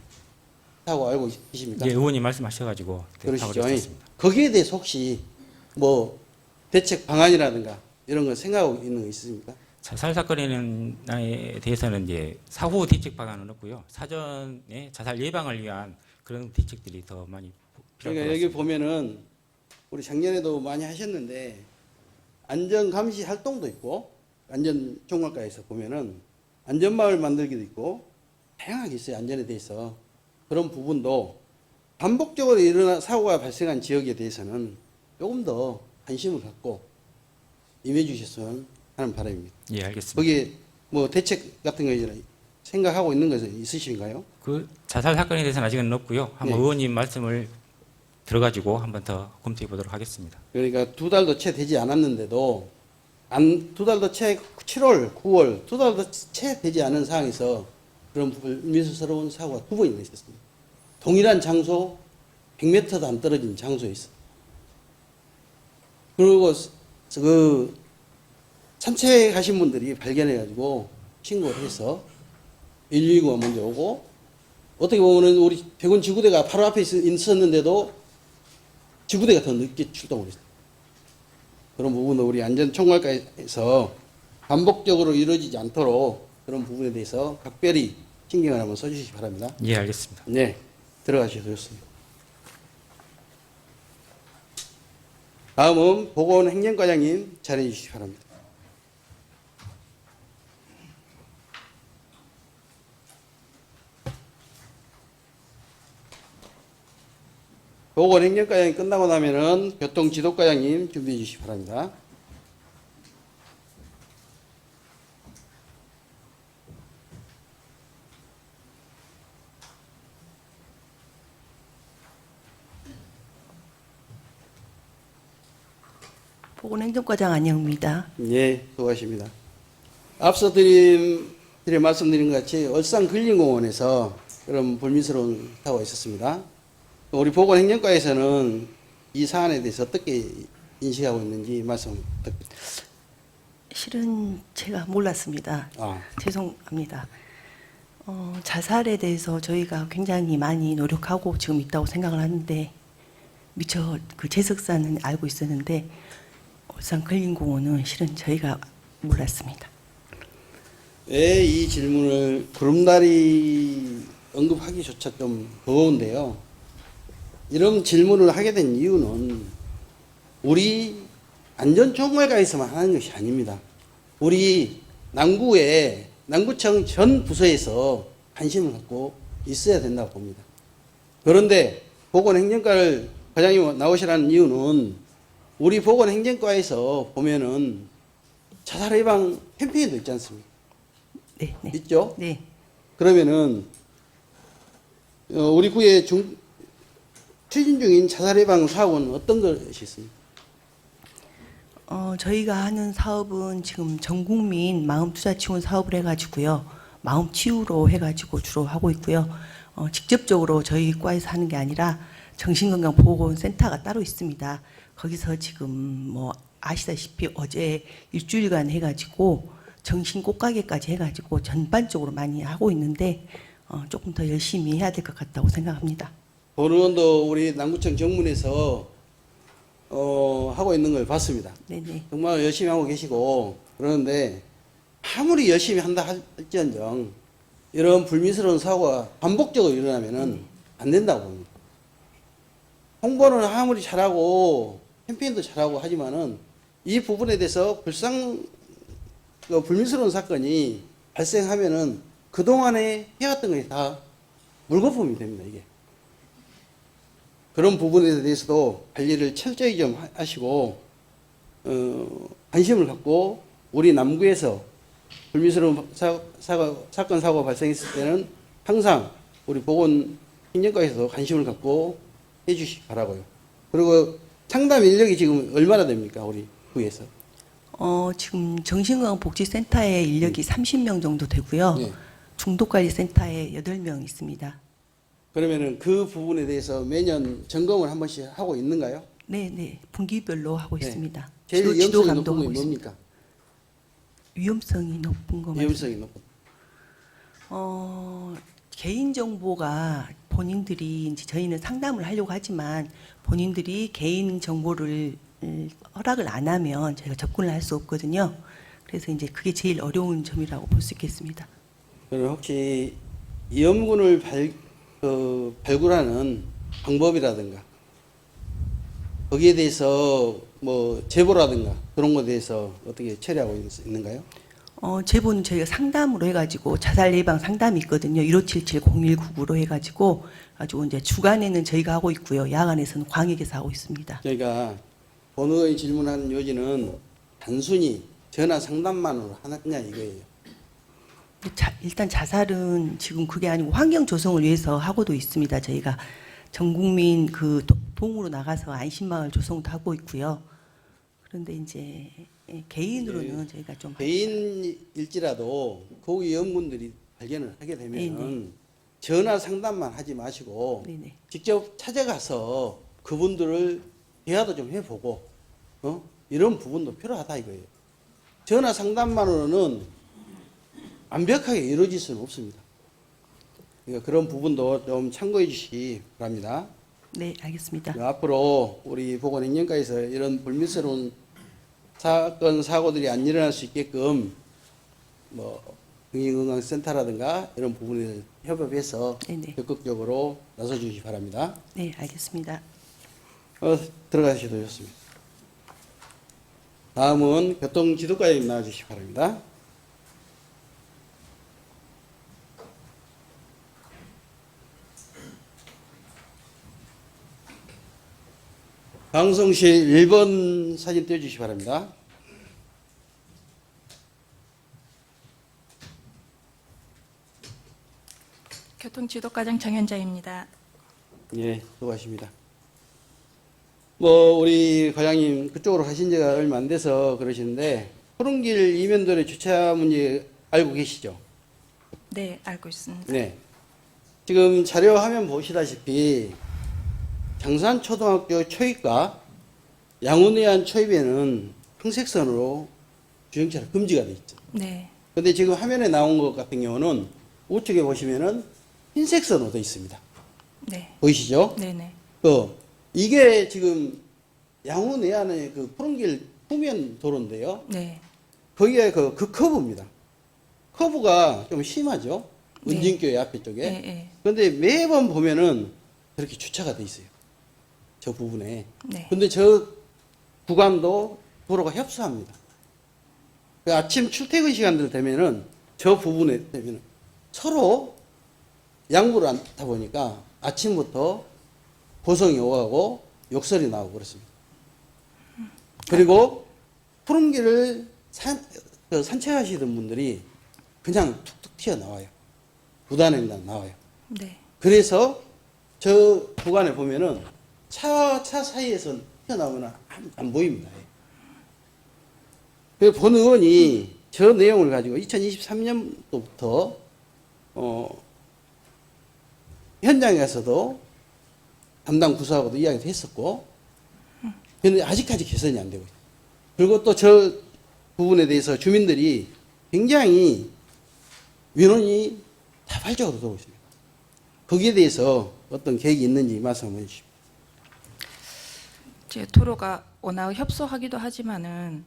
사고 알고 계십니까? 예, 의원님 말씀하셔가지고 그러시죠. 답을 했습니다. 거기에 대해서 혹시 뭐 대책 방안이라든가 이런 거 생각하고 있는 거 있습니까? 자살 사건에 대해서는 이제 사후 대책 방안은 없고요. 사전에 자살 예방을 위한 그런 대책들이 더 많이 필요할 그러니까 것 여기 같습니다. 보면은 우리 작년에도 많이 하셨는데 안전 감시 활동도 있고 안전 총괄과에서 보면은 안전마을 만들기도 있고 다양하게 있어요. 안전에 대해서 그런 부분도 반복적으로 일어나 사고가 발생한 지역에 대해서는 조금 더 관심을 갖고 임해 주셨으면 하는 바람입니다. 예, 알겠습니다. 거기에 뭐 대책 같은 거 생각하고 있는 것은 있으신가요? 그 자살 사건에 대해서는 아직은 없고요. 한번 네. 의원님 말씀을 들어가지고 한번 더 검토해 보도록 하겠습니다. 그러니까 2달도 채 되지 않았는데도 2달도 채 7월, 9월 2달도 채 되지 않은 상황에서 그런 불미스러운 사고가 2번이나 있었습니다. 동일한 장소 100m도 안 떨어진 장소에 있어. 그리고 그 산책하신 분들이 발견해가지고 신고를 해서 119가 먼저 오고 어떻게 보면은 우리 백운 지구대가 바로 앞에 있었는데도 지구대가 더 늦게 출동을 했어요. 그런 부분도 우리 안전총괄과에서 반복적으로 이루어지지 않도록 그런 부분에 대해서 각별히 신경을 한번 써주시기 바랍니다. 예, 알겠습니다. 네, 들어가셔도 좋습니다. 다음은 보건행정과장님 자리해 주시기 바랍니다. 보건행정과장이 끝나고 나면은 교통지도과장님 준비해 주시기 바랍니다. 보건행정과장 안영입니다. 예, 수고하십니다. 앞서 말씀드린 것 같이 월산 근린공원에서 그런 불미스러운 사고가 있었습니다. 우리 보건행정과에서는 이 사안에 대해서 어떻게 인식하고 있는지 말씀 부탁드립니다. 실은 제가 몰랐습니다. 죄송합니다. 자살에 대해서 저희가 굉장히 많이 노력하고 지금 있다고 생각을 하는데 미처 그 재석사는 알고 있었는데 월산 근린공원은 실은 저희가 몰랐습니다. 왜 이 질문을 구름다리 언급하기조차 좀 버거운데요. 이런 질문을 하게 된 이유는 우리 안전총괄과에서만 하는 것이 아닙니다. 우리 남구청 전 부서에서 관심을 갖고 있어야 된다고 봅니다. 그런데 보건행정과를 과장님 나오시라는 이유는 우리 보건행정과에서 보면은 자살 예방 캠페인도 있지 않습니까? 네, 네. 있죠? 네. 그러면은 우리 구에 추진 중인 자살 예방 사업은 어떤 것이 있습니까? 저희가 하는 사업은 지금 전 국민 마음 투자 지원 사업을 해가지고요. 마음 치유로 해가지고 주로 하고 있고요. 직접적으로 저희 과에서 하는 게 아니라 정신건강보건센터가 따로 있습니다. 거기서 지금 뭐 아시다시피 어제 일주일간 해가지고 정신 꽃가게까지 해가지고 전반적으로 많이 하고 있는데 조금 더 열심히 해야 될 것 같다고 생각합니다. 보건원도 우리 남구청 정문에서 하고 있는 걸 봤습니다. 네네. 정말 열심히 하고 계시고 그러는데 아무리 열심히 한다 할지언정 이런 불미스러운 사고가 반복적으로 일어나면은 안 된다고 봅니다. 홍보는 아무리 잘하고 캠페인도 잘하고 하지만은 이 부분에 대해서 불미스러운 사건이 발생하면은 그동안에 해왔던 것이 다 물거품이 됩니다, 이게. 그런 부분에 대해서도 관리를 철저히 좀 하시고, 관심을 갖고, 우리 남구에서 불미스러운 사건, 사고가 발생했을 때는 항상 우리 보건행정과에서 관심을 갖고 해주시기 바라고요. 그리고 상담 인력이 지금 얼마나 됩니까? 우리 구에서. 지금 정신건강복지센터에 인력이 30명 정도 되고요. 네. 중독관리센터에 8명 있습니다. 그러면은 그 부분에 대해서 매년 점검을 한 번씩 하고 있는가요? 네, 네. 분기별로 하고 네. 있습니다. 제일 지도 위험성이 높은 감독하고 게 있습니다. 뭡니까? 위험성이 높은 거 맞습니다. 위험성이 높은. 개인 정보가 본인들이 이제 저희는 상담을 하려고 하지만 본인들이 개인 정보를 허락을 안 하면 저희가 접근을 할 수 없거든요. 그래서 이제 그게 제일 어려운 점이라고 볼 수 있겠습니다. 그럼 혹시 위험군을 발굴하는 방법이라든가 거기에 대해서 뭐 제보라든가 그런 것에 대해서 어떻게 처리하고 있는가요? 제보는 저희가 상담으로 해가지고 자살 예방 상담이 있거든요. 1577-0199로 해가지고 아주 이제 주간에는 저희가 하고 있고요. 야간에서는 광역에서 하고 있습니다. 그러니까 본의원이 질문한 요지는 단순히 전화 상담만으로 하느냐 이거예요. 일단 자살은 지금 그게 아니고 환경 조성을 위해서 하고도 있습니다. 저희가 전 국민 그 동으로 나가서 안심마을 조성도 하고 있고요. 그런데 이제 개인으로는 저희가 좀 개인일지라도 그 위험군들이 발견을 하게 되면 전화 상담만 하지 마시고 네네. 직접 찾아가서 그분들을 대화도 좀 해보고 이런 부분도 필요하다 이거예요. 전화 상담만으로는 완벽하게 이루어질 수는 없습니다. 그러니까 그런 부분도 좀 참고해 주시기 바랍니다. 네, 알겠습니다. 앞으로 우리 보건행정과에서 이런 불미스러운 사건 사고들이 안 일어날 수 있게끔 뭐 흥인건강센터라든가 이런 부분을 협업해서 네네. 적극적으로 나서 주시기 바랍니다. 네, 알겠습니다. 들어가셔도 좋습니다. 다음은 교통지도과장님 나와주시기 바랍니다. 방송실 1번 사진 떼어주시기 바랍니다. 교통지도과장 정현자입니다. 예, 수고하십니다. 뭐 우리 과장님 그쪽으로 가신 지가 얼마 안 돼서 그러시는데 푸른길 이면도로의 주차 문제 알고 계시죠? 네, 알고 있습니다. 네. 지금 자료 화면 보시다시피 장산초등학교 초입과 양운해안 초입에는 평색선으로 주행차가 금지가 돼 있죠. 네, 근데 지금 화면에 나온 것 같은 경우는 우측에 보시면은 흰색선으로 되어 있습니다. 네, 보이시죠? 네네, 이게 지금 양운해안의 그 푸른길 후면 도로인데요. 네, 거기에 그 커브입니다. 커브가 좀 심하죠? 네. 은진교회 앞에 쪽에. 네, 네, 그런데 매번 보면은 그렇게 주차가 돼 있어요. 저 부분에. 네, 근데 저 구간도 도로가 협소합니다. 그 아침 출퇴근 시간들 되면은 저 부분에 되면은 서로 양보를 안타 보니까 아침부터 고성이 오가고 욕설이 나오고 그렇습니다. 그리고 푸른 길을 산책하시던 분들이 그냥 툭툭 튀어나와요. 무단횡단 나와요. 네, 그래서 저 구간에 보면은 차 사이에서 튀어나오면 안 보입니다. 그래서 본 의원이 저 내용을 가지고 2023년도부터 현장에서도 담당 부서하고도 이야기를 했었고, 그런데 아직까지 개선이 안 되고 있어요. 그리고 또 저 부분에 대해서 주민들이 굉장히 민원이 다발적으로 들어오고 있습니다. 거기에 대해서 어떤 계획이 있는지 말씀해 주십시오. 제 도로가 워낙 협소하기도 하지만은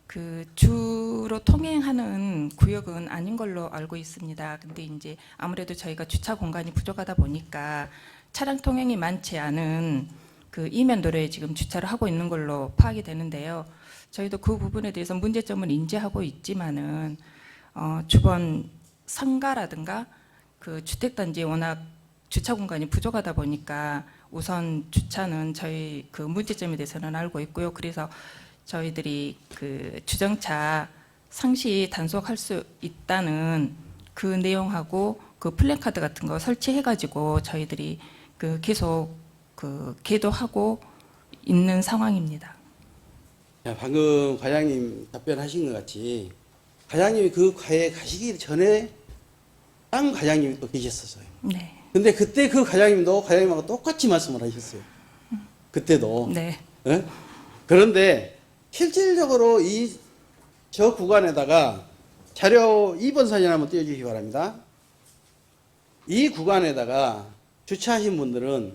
그 주로 통행하는 구역은 아닌 걸로 알고 있습니다. 근데 이제 아무래도 저희가 주차 공간이 부족하다 보니까 차량 통행이 많지 않은 그 이면도로에 지금 주차를 하고 있는 걸로 파악이 되는데요. 저희도 그 부분에 대해서 문제점을 인지하고 있지만은 주변 상가라든가 그 주택단지에 워낙 주차 공간이 부족하다 보니까 우선 주차는 저희 그 문제점에 대해서는 알고 있고요. 그래서 저희들이 그 주정차 상시 단속할 수 있다는 그 내용하고 그 플래카드 같은 거 설치해가지고 저희들이 그 계속 그 계도하고 있는 상황입니다. 자, 방금 과장님 답변하신 것 같이 과장님이 그 과에 가시기 전에 딴 과장님이 또 계셨었어요. 네. 근데 그때 그 과장님도 과장님하고 똑같이 말씀을 하셨어요. 그때도. 네. 예? 그런데 실질적으로 저 구간에다가 자료 2번 사진 한번 띄워주시기 바랍니다. 이 구간에다가 주차하신 분들은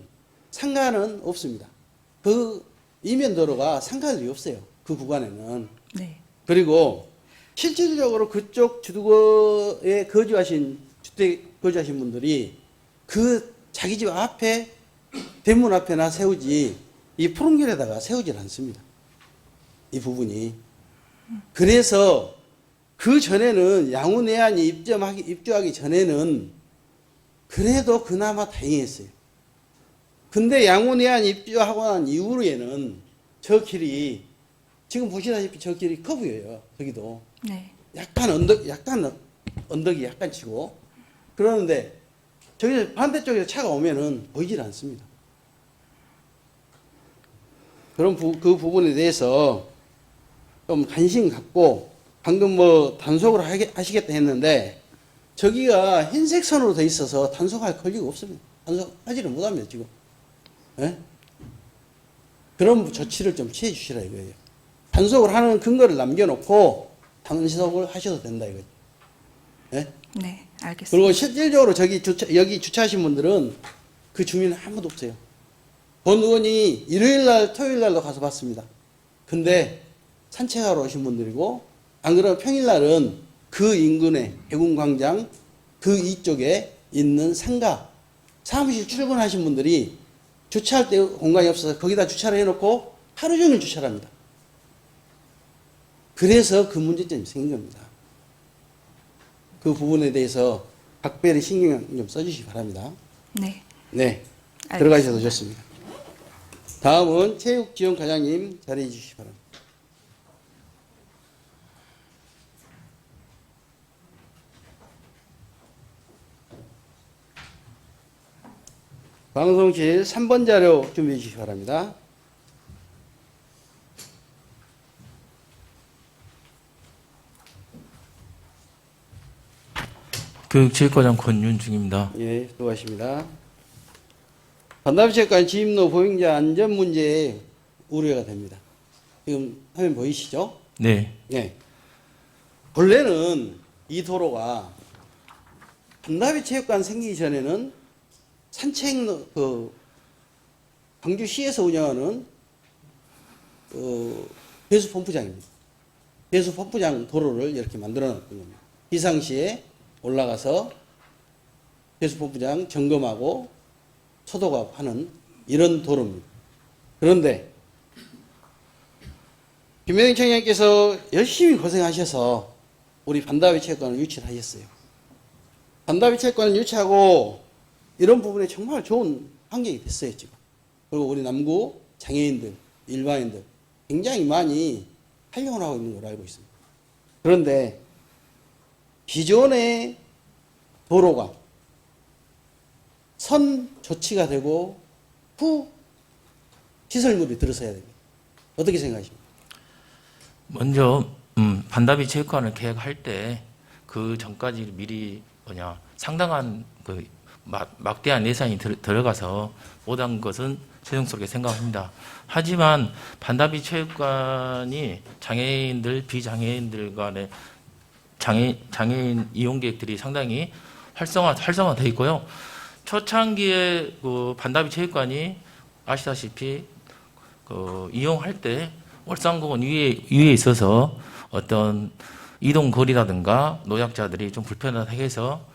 상가는 없습니다. 그 이면도로가 상가들이 없어요. 그 구간에는. 네. 그리고 실질적으로 그쪽 주거에 주택 거주하신 분들이 그 자기 집 앞에 대문 앞에나 세우지 이 푸른길에다가 세우질 않습니다. 이 부분이. 그래서 그 전에는 양우내안이 입주하기 전에는 그래도 그나마 다행했어요. 근데 양우내안 입주하고 난 이후에는 저 길이 지금 보시다시피 저 길이 커브예요. 저기도. 네. 약간 언덕이 약간 치고 그러는데 저기 반대쪽에서 차가 오면은 보이질 않습니다. 그런 그 부분에 대해서 좀 관심 갖고 방금 뭐 단속을 하시겠다 했는데 저기가 흰색 선으로 돼 있어서 단속할 권리가 없습니다. 단속하지를 못합니다 지금. 예? 그런 조치를 좀 취해 주시라 이거예요. 단속을 하는 근거를 남겨놓고 단속을 하셔도 된다 이거죠. 예? 네. 알겠습니다. 그리고 실질적으로 여기 주차하신 분들은 그 주민은 아무도 없어요. 본 의원이 일요일날, 토요일날도 가서 봤습니다. 근데 산책하러 오신 분들이고, 안 그러면 평일날은 그 인근에 해군광장 그 이쪽에 있는 상가, 사무실 출근하신 분들이 주차할 때 공간이 없어서 거기다 주차를 해놓고 하루 종일 주차를 합니다. 그래서 그 문제점이 생긴 겁니다. 그 부분에 대해서 각별히 신경 좀 써주시기 바랍니다. 네. 네. 알겠습니다. 들어가셔도 좋습니다. 다음은 체육지원 과장님 자리해 주시기 바랍니다. 방송실 3번 자료 준비해 주시기 바랍니다. 교육체육과장 권윤중입니다. 예, 수고하십니다. 반납체육관 진입로 보행자 안전 문제에 우려가 됩니다. 지금 화면 보이시죠? 네, 예. 본래는 이 도로가 반납체육관 생기기 전에는 산책로, 광주시에서 운영하는 배수 펌프장입니다. 배수 펌프장 도로를 이렇게 만들어 놨던 겁니다. 비상시에 올라가서 배수 펌프장 점검하고 소독하고 하는 이런 도로입니다. 그런데 김명희 청장님께서 열심히 고생하셔서 우리 반다비 체육관을 유치를 하셨어요. 반다비 체육관을 유치하고 이런 부분에 정말 좋은 환경이 됐어요, 지금. 그리고 우리 남구 장애인들, 일반인들 굉장히 많이 활용을 하고 있는 걸로 알고 있습니다. 그런데 기존의 도로가 선 조치가 되고 후 시설물이 들어서야 됩니다. 어떻게 생각하십니까? 먼저 반다비 체육관을 계획할 때 그 전까지 미리 상당한 그 막대한 예산이 들어가서 못한 것은 죄송스럽게 생각합니다. 하지만 반다비 체육관이 장애인들, 비장애인들 간의 장애인 이용객들이 상당히 활성화되어 있고요. 초창기에 그 반다비 체육관이 아시다시피 그 이용할 때 월상공원 위에 있어서 어떤 이동 거리라든가 노약자들이 좀 불편하게 해서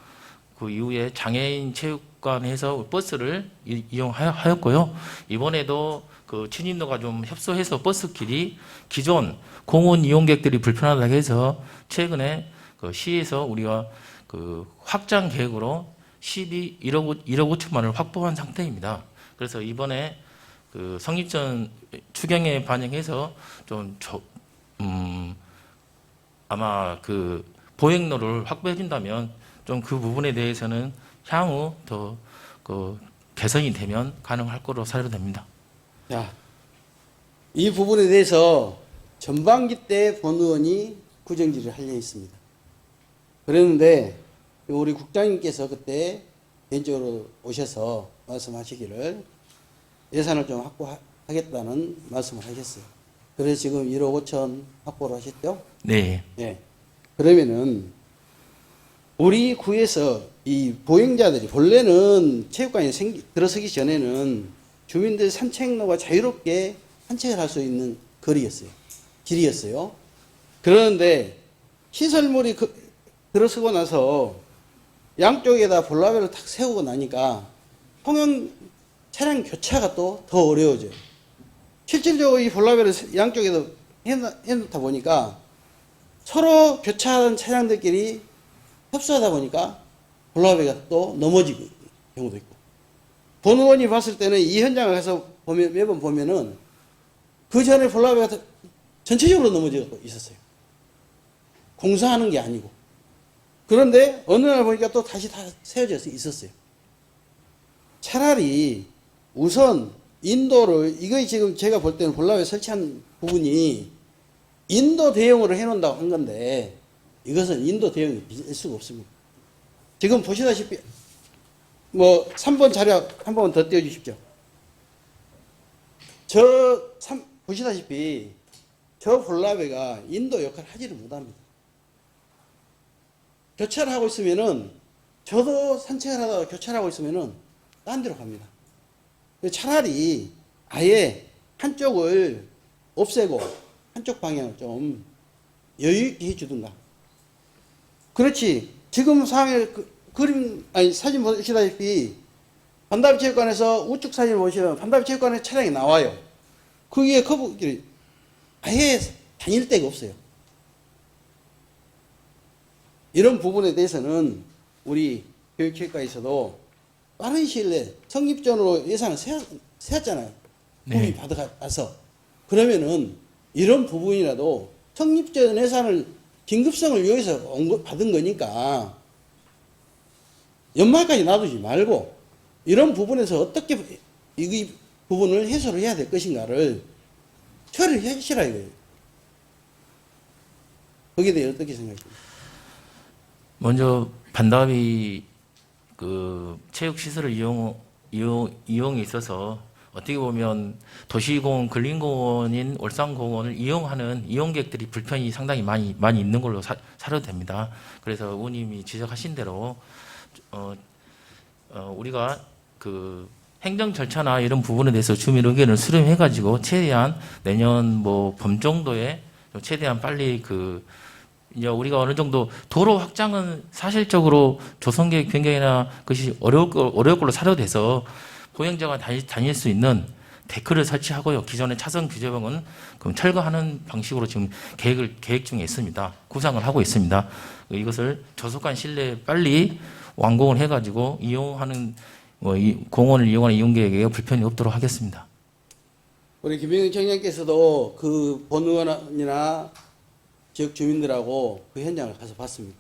그 이후에 장애인 체육관에서 버스를 이용하였고요. 이번에도 그 친인도가 좀 협소해서 버스길이 기존 공원 이용객들이 불편하다고 해서 최근에 그 시에서 우리가 그 확장 계획으로 1억 5천만 원을 확보한 상태입니다. 그래서 이번에 그 성립전 추경에 반영해서 아마 그 보행로를 확보해 준다면 좀 그 부분에 대해서는 향후 더 그 개선이 되면 가능할 거로 사료됩니다. 자, 이 부분에 대해서 전반기 때 본 의원이 구정질을 하려 했습니다. 그랬는데 우리 국장님께서 그때 개인적으로 오셔서 말씀하시기를 예산을 좀 확보하겠다는 말씀을 하셨어요. 그래서 지금 1억 5천 확보를 하셨죠? 네. 예. 그러면은 우리 구에서 이 보행자들이 본래는 체육관이 들어서기 전에는 주민들 산책로가 자유롭게 산책을 할 수 있는 거리였어요. 길이었어요. 그러는데 시설물이 들어서고 나서 양쪽에다 볼라베를 탁 세우고 나니까 통행 차량 교차가 또 더 어려워져요. 실질적으로 이 볼라베를 양쪽에다 해놓다 보니까 서로 교차하는 차량들끼리 협소하다 보니까 볼라베가 또 넘어지는 경우도 있고. 본 의원이 봤을 때는 이 현장을 가서 매번 보면은 그 전에 볼라베가 전체적으로 넘어져 있었어요. 공사하는 게 아니고. 그런데 어느 날 보니까 또 다시 다 세워져 있었어요. 차라리 우선 인도를, 이거 지금 제가 볼 때는 볼라베 설치한 부분이 인도 대용으로 해놓는다고 한 건데 이것은 인도 대용이 될 수가 없습니다. 지금 보시다시피 3번 자료 한 번 더 띄워주십시오. 보시다시피 저 볼라베가 인도 역할을 하지를 못합니다. 교차를 하고 있으면은 저도 산책을 하다가 교차를 하고 있으면은 딴 데로 갑니다. 차라리 아예 한쪽을 없애고 한쪽 방향을 좀 여유 있게 해주든가. 그렇지. 지금 상황에 사진 보시다시피 반다비 체육관에서 우측 사진을 보시면 반다비 체육관에 차량이 나와요. 그 위에 커브길이 아예 다닐 데가 없어요. 이런 부분에 대해서는 우리 교육체육과에서도 빠른 시일 내에 성립전으로 예산을 세웠잖아요. 네. 법이 받아가서. 그러면은 이런 부분이라도 성립전 예산을 긴급성을 위해서 받은 거니까 연말까지 놔두지 말고 이런 부분에서 어떻게 이 부분을 해소를 해야 될 것인가를 처리를 하시라 이거예요. 거기에 대해 어떻게 생각하십니까? 먼저 반다비 그 체육시설을 이용에 있어서 어떻게 보면 도시공원, 근린공원인 월산공원을 이용하는 이용객들이 불편이 상당히 많이 있는 걸로 사료도 됩니다. 그래서 의원님이 지적하신 대로 우리가 그 행정 절차나 이런 부분에 대해서 주민 의견을 수렴해가지고 최대한 내년 봄 정도에 최대한 빨리 이제 우리가 어느 정도 도로 확장은 사실적으로 조성계획 변경이나 그것이 어려울 걸로 사료돼서 보행자가 다닐 수 있는 데크를 설치하고요. 기존의 차선 규제망은 그럼 철거하는 방식으로 지금 계획 중에 있습니다. 구상을 하고 있습니다. 이것을 조속한 시일내에 빨리 완공을 해가지고 이용하는 이 공원을 이용하는 이용객에게 불편이 없도록 하겠습니다. 우리 김병희 청장께서도 그 본 의원이나 지역 주민들하고 그 현장을 가서 봤습니다.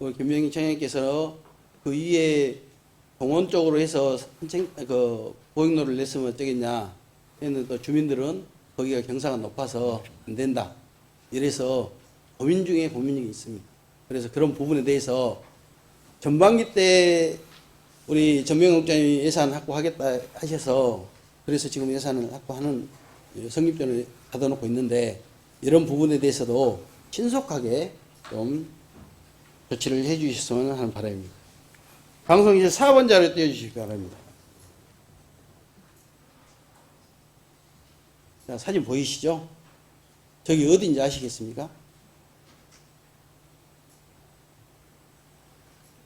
우리 김병희 청장께서 그 위에 공원 쪽으로 해서 보행로를 냈으면 어쩌겠냐 했는데 또 주민들은 거기가 경사가 높아서 안 된다. 이래서 고민 중에 고민이 있습니다. 그래서 그런 부분에 대해서 전반기 때 우리 전명훈 국장님이 예산 확보하겠다 하셔서 그래서 지금 예산을 확보하는 성립전을 가둬놓고 있는데 이런 부분에 대해서도 신속하게 좀 조치를 해 주셨으면 하는 바람입니다. 방송 이제 4번 자료 띄워주시기 바랍니다. 자, 사진 보이시죠? 저기 어딘지 아시겠습니까?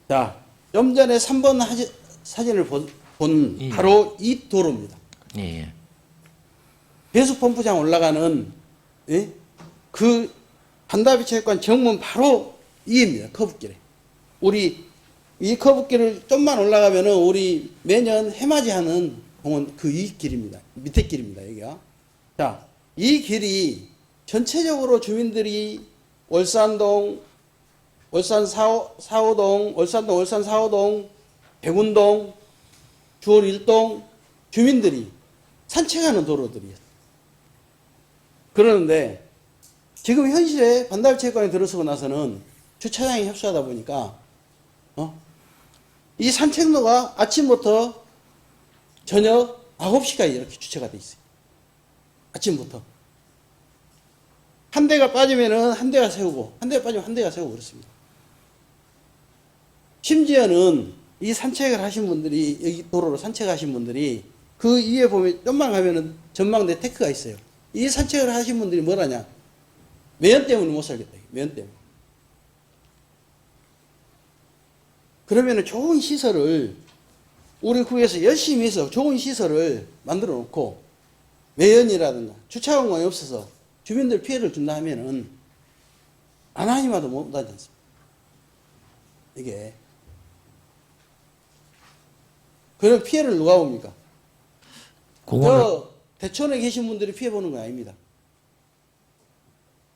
자, 좀 전에 3번 사진을 본 예. 바로 이 도로입니다. 예. 배수 펌프장 올라가는 그 반다비 체육관 정문 바로 이입니다. 커브길에. 우리 이 커브길을 좀만 올라가면은 우리 매년 해맞이하는 공원 그 이 길입니다. 밑에 길입니다. 여기가. 자, 이 길이 전체적으로 주민들이 월산동, 월산 4호동, 월산동, 월산 4호동, 백운동, 주월 1동 주민들이 산책하는 도로들이에요. 그러는데 지금 현실에 반달체육관에 들어서고 나서는 주차장이 협소하다 보니까 이 산책로가 아침부터 저녁 9시까지 이렇게 주차가 돼 있어요. 아침부터. 한 대가 빠지면은 한 대가 세우고, 한 대가 빠지면 한 대가 세우고 그렇습니다. 심지어는 이 산책을 하신 분들이, 여기 도로로 산책하신 분들이 그 위에 보면 좀만 가면은 전망대 테크가 있어요. 이 산책을 하신 분들이 뭐라냐? 매연 때문에 못 살겠다. 매연 때문에. 그러면은 좋은 시설을 우리 구에서 열심히 해서 좋은 시설을 만들어 놓고 매연이라든가 주차 공간이 없어서 주민들 피해를 준다 하면은 하나님마도 못하지 않습니까? 이게. 그런 피해를 누가 봅니까? 저 대천에 계신 분들이 피해 보는 건 아닙니다.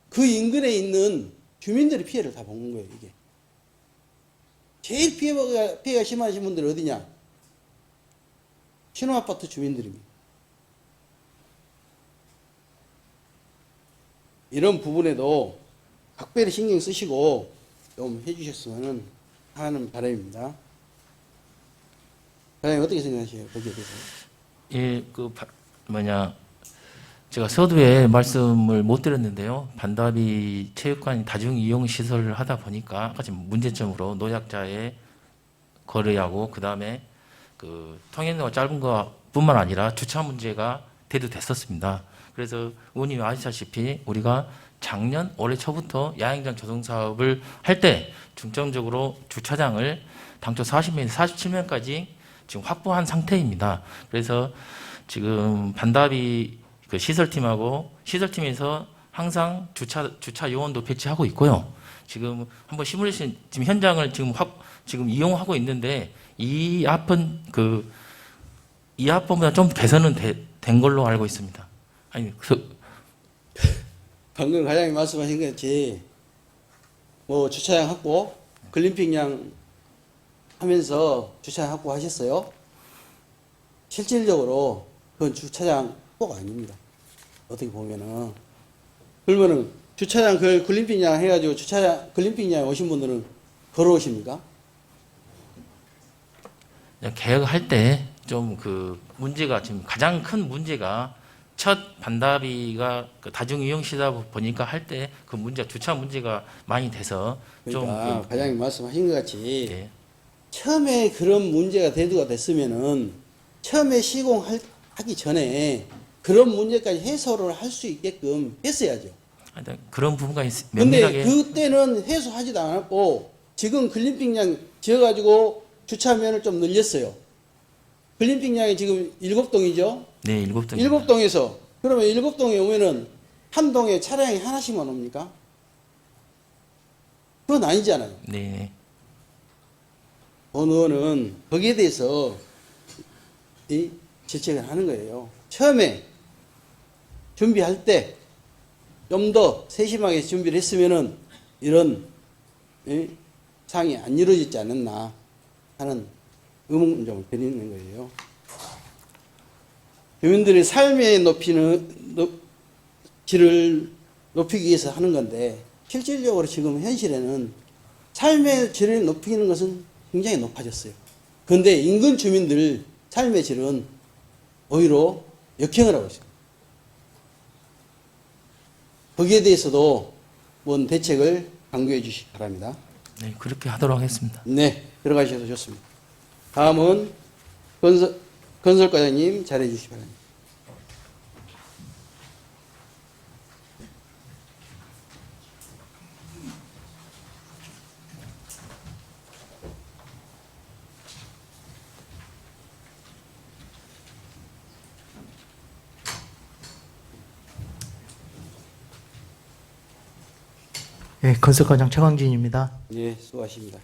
그 인근에 있는 주민들이 피해를 다 보는 거예요, 이게. 제일 피해가 심하신 분들이 어디냐? 신혼아파트 주민들입니다. 이런 부분에도 각별히 신경 쓰시고 좀 해주셨으면 하는 바람입니다. 사장님 어떻게 생각하세요? 거기에 대해서? 예, 제가 서두에 말씀을 못 드렸는데요. 반다비 체육관이 다중 이용 시설을 하다 보니까 아까 지금 문제점으로 노약자의 거래하고 그다음에 그 통행로가 짧은 것뿐만 아니라 주차 문제가 대두됐었습니다. 그래서 의원님이 아시다시피 우리가 작년 올해 초부터 야영장 조성 사업을 할 때 중점적으로 주차장을 당초 40명에서 47명까지 지금 확보한 상태입니다. 그래서 지금 반다비 그 시설팀에서 항상 주차 요원도 배치하고 있고요. 지금 한번 시뮬레이션 지금 현장을 지금 이용하고 있는데 이 앞번보다 좀 개선은 된 걸로 알고 있습니다. 아니 방금 과장님 말씀하신 것같이 뭐 주차장 확보, 글램핑장 하면서 주차장 확보하셨어요. 실질적으로 그건 주차장 확보가 아닙니다. 어떻게 보면은. 그러면은 주차장 그 글램핑장 해가지고 주차장 글램핑장에 오신 분들은 걸어오십니까? 계획할 때 좀 그 문제가 지금 가장 큰 문제가 첫 반다비가 그 다중 이용시다 보니까 할 때 그 문제 주차 문제가 많이 돼서 그러니까 과장님 말씀하신 것 같이 예. 처음에 그런 문제가 대두가 됐으면은 처음에 시공하기 전에 그런 문제까지 해소를 할 수 있게끔 했어야죠. 그런 부분가 근데 면밀하게. 그때는 해소하지도 않았고 지금 글램핑장 지어가지고 주차면을 좀 늘렸어요. 글램핑장이 지금 7동이죠. 네, 7동. 7동에서 그러면 7동에 오면은 한 동에 차량이 하나씩만 옵니까? 그건 아니잖아요. 네. 본 의원은 거기에 대해서 이 질책을 하는 거예요. 처음에 준비할 때 좀 더 세심하게 준비를 했으면은 이런 상이 안 이루어지지 않았나 하는 의문점을 드리는 거예요. 주민들의 삶의 질을 높이기 위해서 하는 건데 실질적으로 지금 현실에는 삶의 질을 높이는 것은 굉장히 높아졌어요. 그런데 인근 주민들 삶의 질은 오히려 역행을 하고 있습니다. 거기에 대해서도 뭔 대책을 강구해 주시기 바랍니다. 네, 그렇게 하도록 하겠습니다. 네, 들어가셔도 좋습니다. 다음은 건설과장님 잘해 주시기 바랍니다. 예, 건설과장 최광진입니다. 네, 수고하십니다.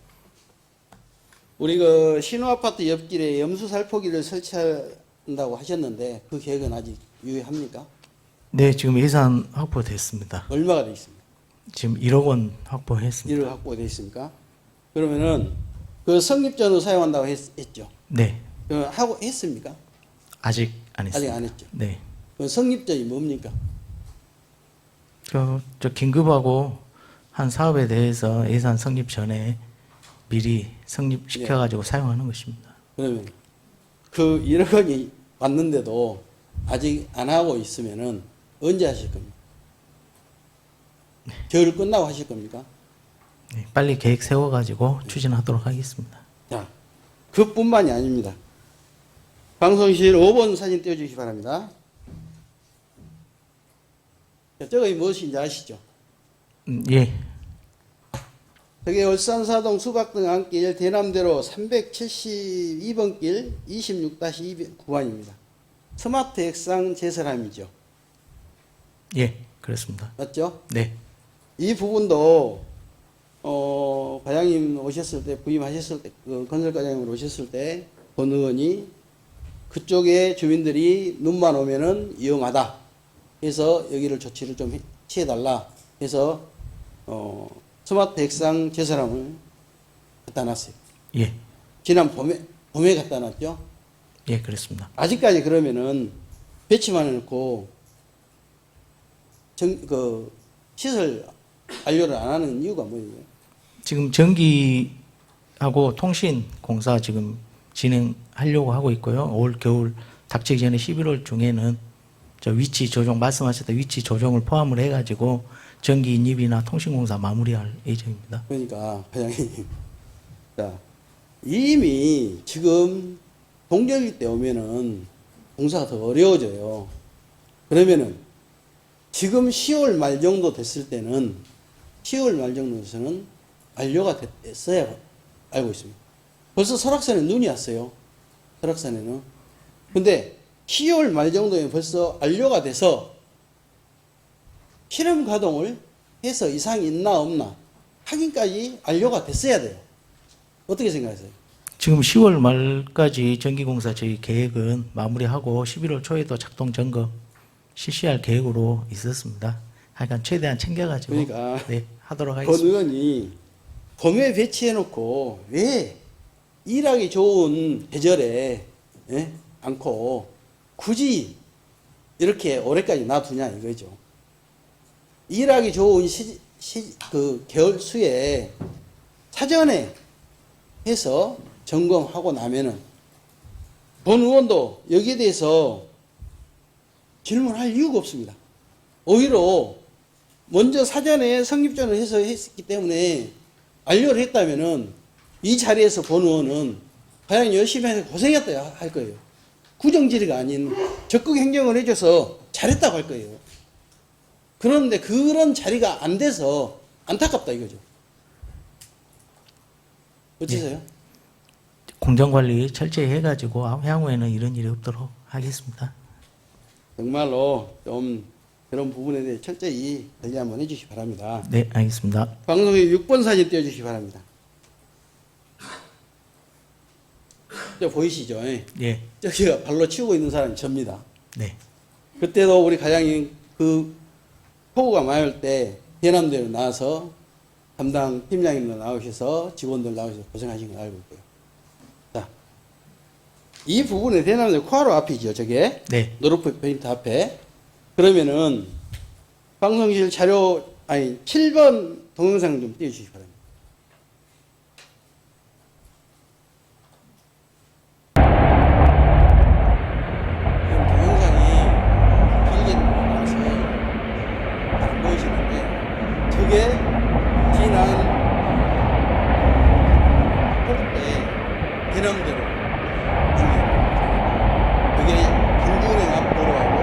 우리 그 신호아파트 옆길에 염수살포기를 설치한다고 하셨는데 그 계획은 아직 유효합니까? 네, 지금 예산 확보됐습니다. 얼마가 돼 있습니까? 지금 1억 원 확보했습니다. 1억 확보되어 있습니까? 그러면은 그 성립전후 사용한다고 했죠? 네, 하고 했습니까? 아직 안 했습니다. 아직 안 했죠. 네, 그 성립전이 뭡니까? 저 긴급하고 한 사업에 대해서 예산 성립 전에 미리 성립시켜가지고 사용하는 것입니다. 그러면 그 1억 원이 왔는데도 아직 안 하고 있으면은 언제 하실 겁니까? 겨울 끝나고 하실 겁니까? 네, 빨리 계획 세워가지고 추진하도록 하겠습니다. 자, 그뿐만이 아닙니다. 방송실 5번 사진 띄워주시기 바랍니다. 자, 저거 무엇인지 아시죠? 예, 저게 울산사동 수박등 안길 대남대로 372번 길 26-2 구간입니다. 스마트 액상 제설함이죠. 예, 그렇습니다. 맞죠? 네, 이 부분도 과장님 오셨을 때 부임하셨을 때 그 건설과장님으로 오셨을 때 본 의원이 그쪽에 주민들이 눈만 오면은 위험하다 해서 여기를 조치를 좀 취해달라 해서 스마트 액상 제설함을 갖다 놨어요. 예, 지난 봄에 갖다 놨죠. 예, 그렇습니다. 아직까지 그러면은 배치만 해놓고 시설 완료를 안 하는 이유가 뭐예요? 지금 전기하고 통신 공사 지금 진행하려고 하고 있고요. 올 겨울 닥치기 전에 11월 중에는 저 위치 조정 말씀하셨던 위치 조정을 포함을 해가지고 전기 인입이나 통신 공사 마무리할 예정입니다. 그러니까 과장님, 자 이미 지금 동절기 때 오면은 공사가 더 어려워져요. 그러면은 지금 10월 말 정도 됐을 때는 10월 말 정도에서는 완료가 됐어야 알고 있습니다. 벌써 설악산에 눈이 왔어요. 설악산에는. 근데 10월 말 정도에 벌써 완료가 돼서 실험 가동을 해서 이상이 있나 없나 확인까지 완료가 됐어야 돼요. 어떻게 생각하세요? 지금 10월 말까지 전기공사 저희 계획은 마무리하고 11월 초에도 작동 점검 실시할 계획으로 있었습니다. 하여간 최대한 챙겨가지고 그러니까 네, 하도록 권 하겠습니다. 의원이 봄에 배치해놓고 왜 일하기 좋은 계절에 않고 굳이 이렇게 올해까지 놔두냐 이거죠. 일하기 좋은 그 겨울 수에 사전에 해서 점검하고 나면은 본 의원도 여기에 대해서 질문할 이유가 없습니다. 오히려 먼저 사전에 성립전을 해서 했기 때문에 완료를 했다면은 이 자리에서 본 의원은 과연 열심히 해서 고생했다 할 거예요. 구정지리가 아닌 적극 행정을 해줘서 잘했다고 할 거예요. 그런데 그런 자리가 안 돼서 안타깝다 이거죠. 어찌세요? 공정관리 철저히 해가지고 향후에는 이런 일이 없도록 하겠습니다. 정말로 좀 그런 부분에 대해 철저히 관리 한번 해주시기 바랍니다. 네, 알겠습니다. 방송에 6번 사진 띄워주시기 바랍니다. 저 보이시죠? 예, 저기가 발로 치우고 있는 사람이 접니다. 네, 그때도 우리 과장님 그 폭우가 많이 올 때 대남대로 나와서 담당 팀장님도 나오셔서 직원들 나오셔서 고생하신 걸 알고 있고요. 자, 이 부분에 대남대 코하로 앞이죠, 저게. 네, 노르프 페인트 앞에. 그러면은 방송실 자료 7번 동영상 좀 띄워주시기 바랍니다. 동영상이 길게 나와서 안 보이시는데 저게 지난 폭우 때 대남대로 그게 김구은행 앞도로하고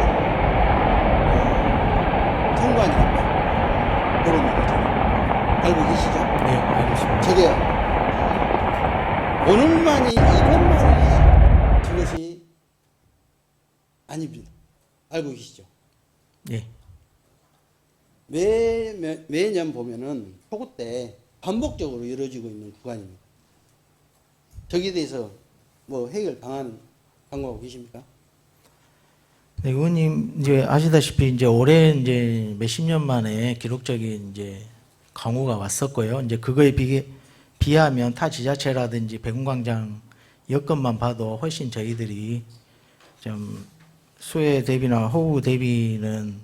통관이 앞에 도로입니다. 알고 계시죠? 네, 알겠습니다. 저게 오늘만이 이번만이 그것이 아닙니다. 알고 계시죠? 예, 매년 보면은 폭우 때 반복적으로 이루어지고 있는 구간입니다. 저기에 대해서 뭐 해결 방안 강구하고 계십니까? 네, 의원님 이제 아시다시피 이제 올해 이제 몇십 년 만에 기록적인 이제 강우가 왔었고요. 이제 그거에 비하면 타 지자체라든지 백운광장 여건만 봐도 훨씬 저희들이 좀 수해 대비나 호우 대비는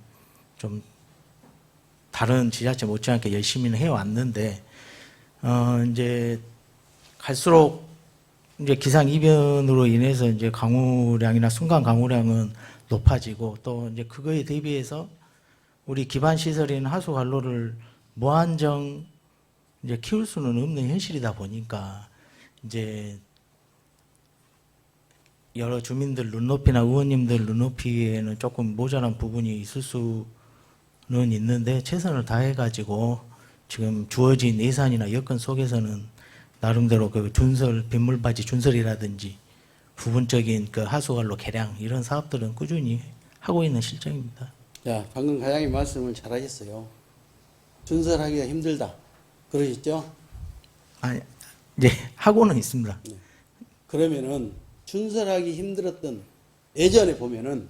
좀 다른 지자체 못지않게 열심히는 해왔는데 이제 갈수록 이제 기상 이변으로 인해서 이제 강우량이나 순간 강우량은 높아지고 또 이제 그거에 대비해서 우리 기반 시설인 하수 관로를 무한정 이제 키울 수는 없는 현실이다 보니까 이제 여러 주민들 눈높이나 의원님들 눈높이에는 조금 모자란 부분이 있을 수는 있는데 최선을 다해가지고 지금 주어진 예산이나 여건 속에서는 나름대로 그 준설 빗물바지 준설이라든지 부분적인 그 하수관로 개량 이런 사업들은 꾸준히 하고 있는 실정입니다. 자, 방금 가장이 말씀을 잘하셨어요. 준설하기가 힘들다. 그러셨죠? 아니, 이제 하고는 있습니다. 그러면은 준설하기 힘들었던 예전에 보면은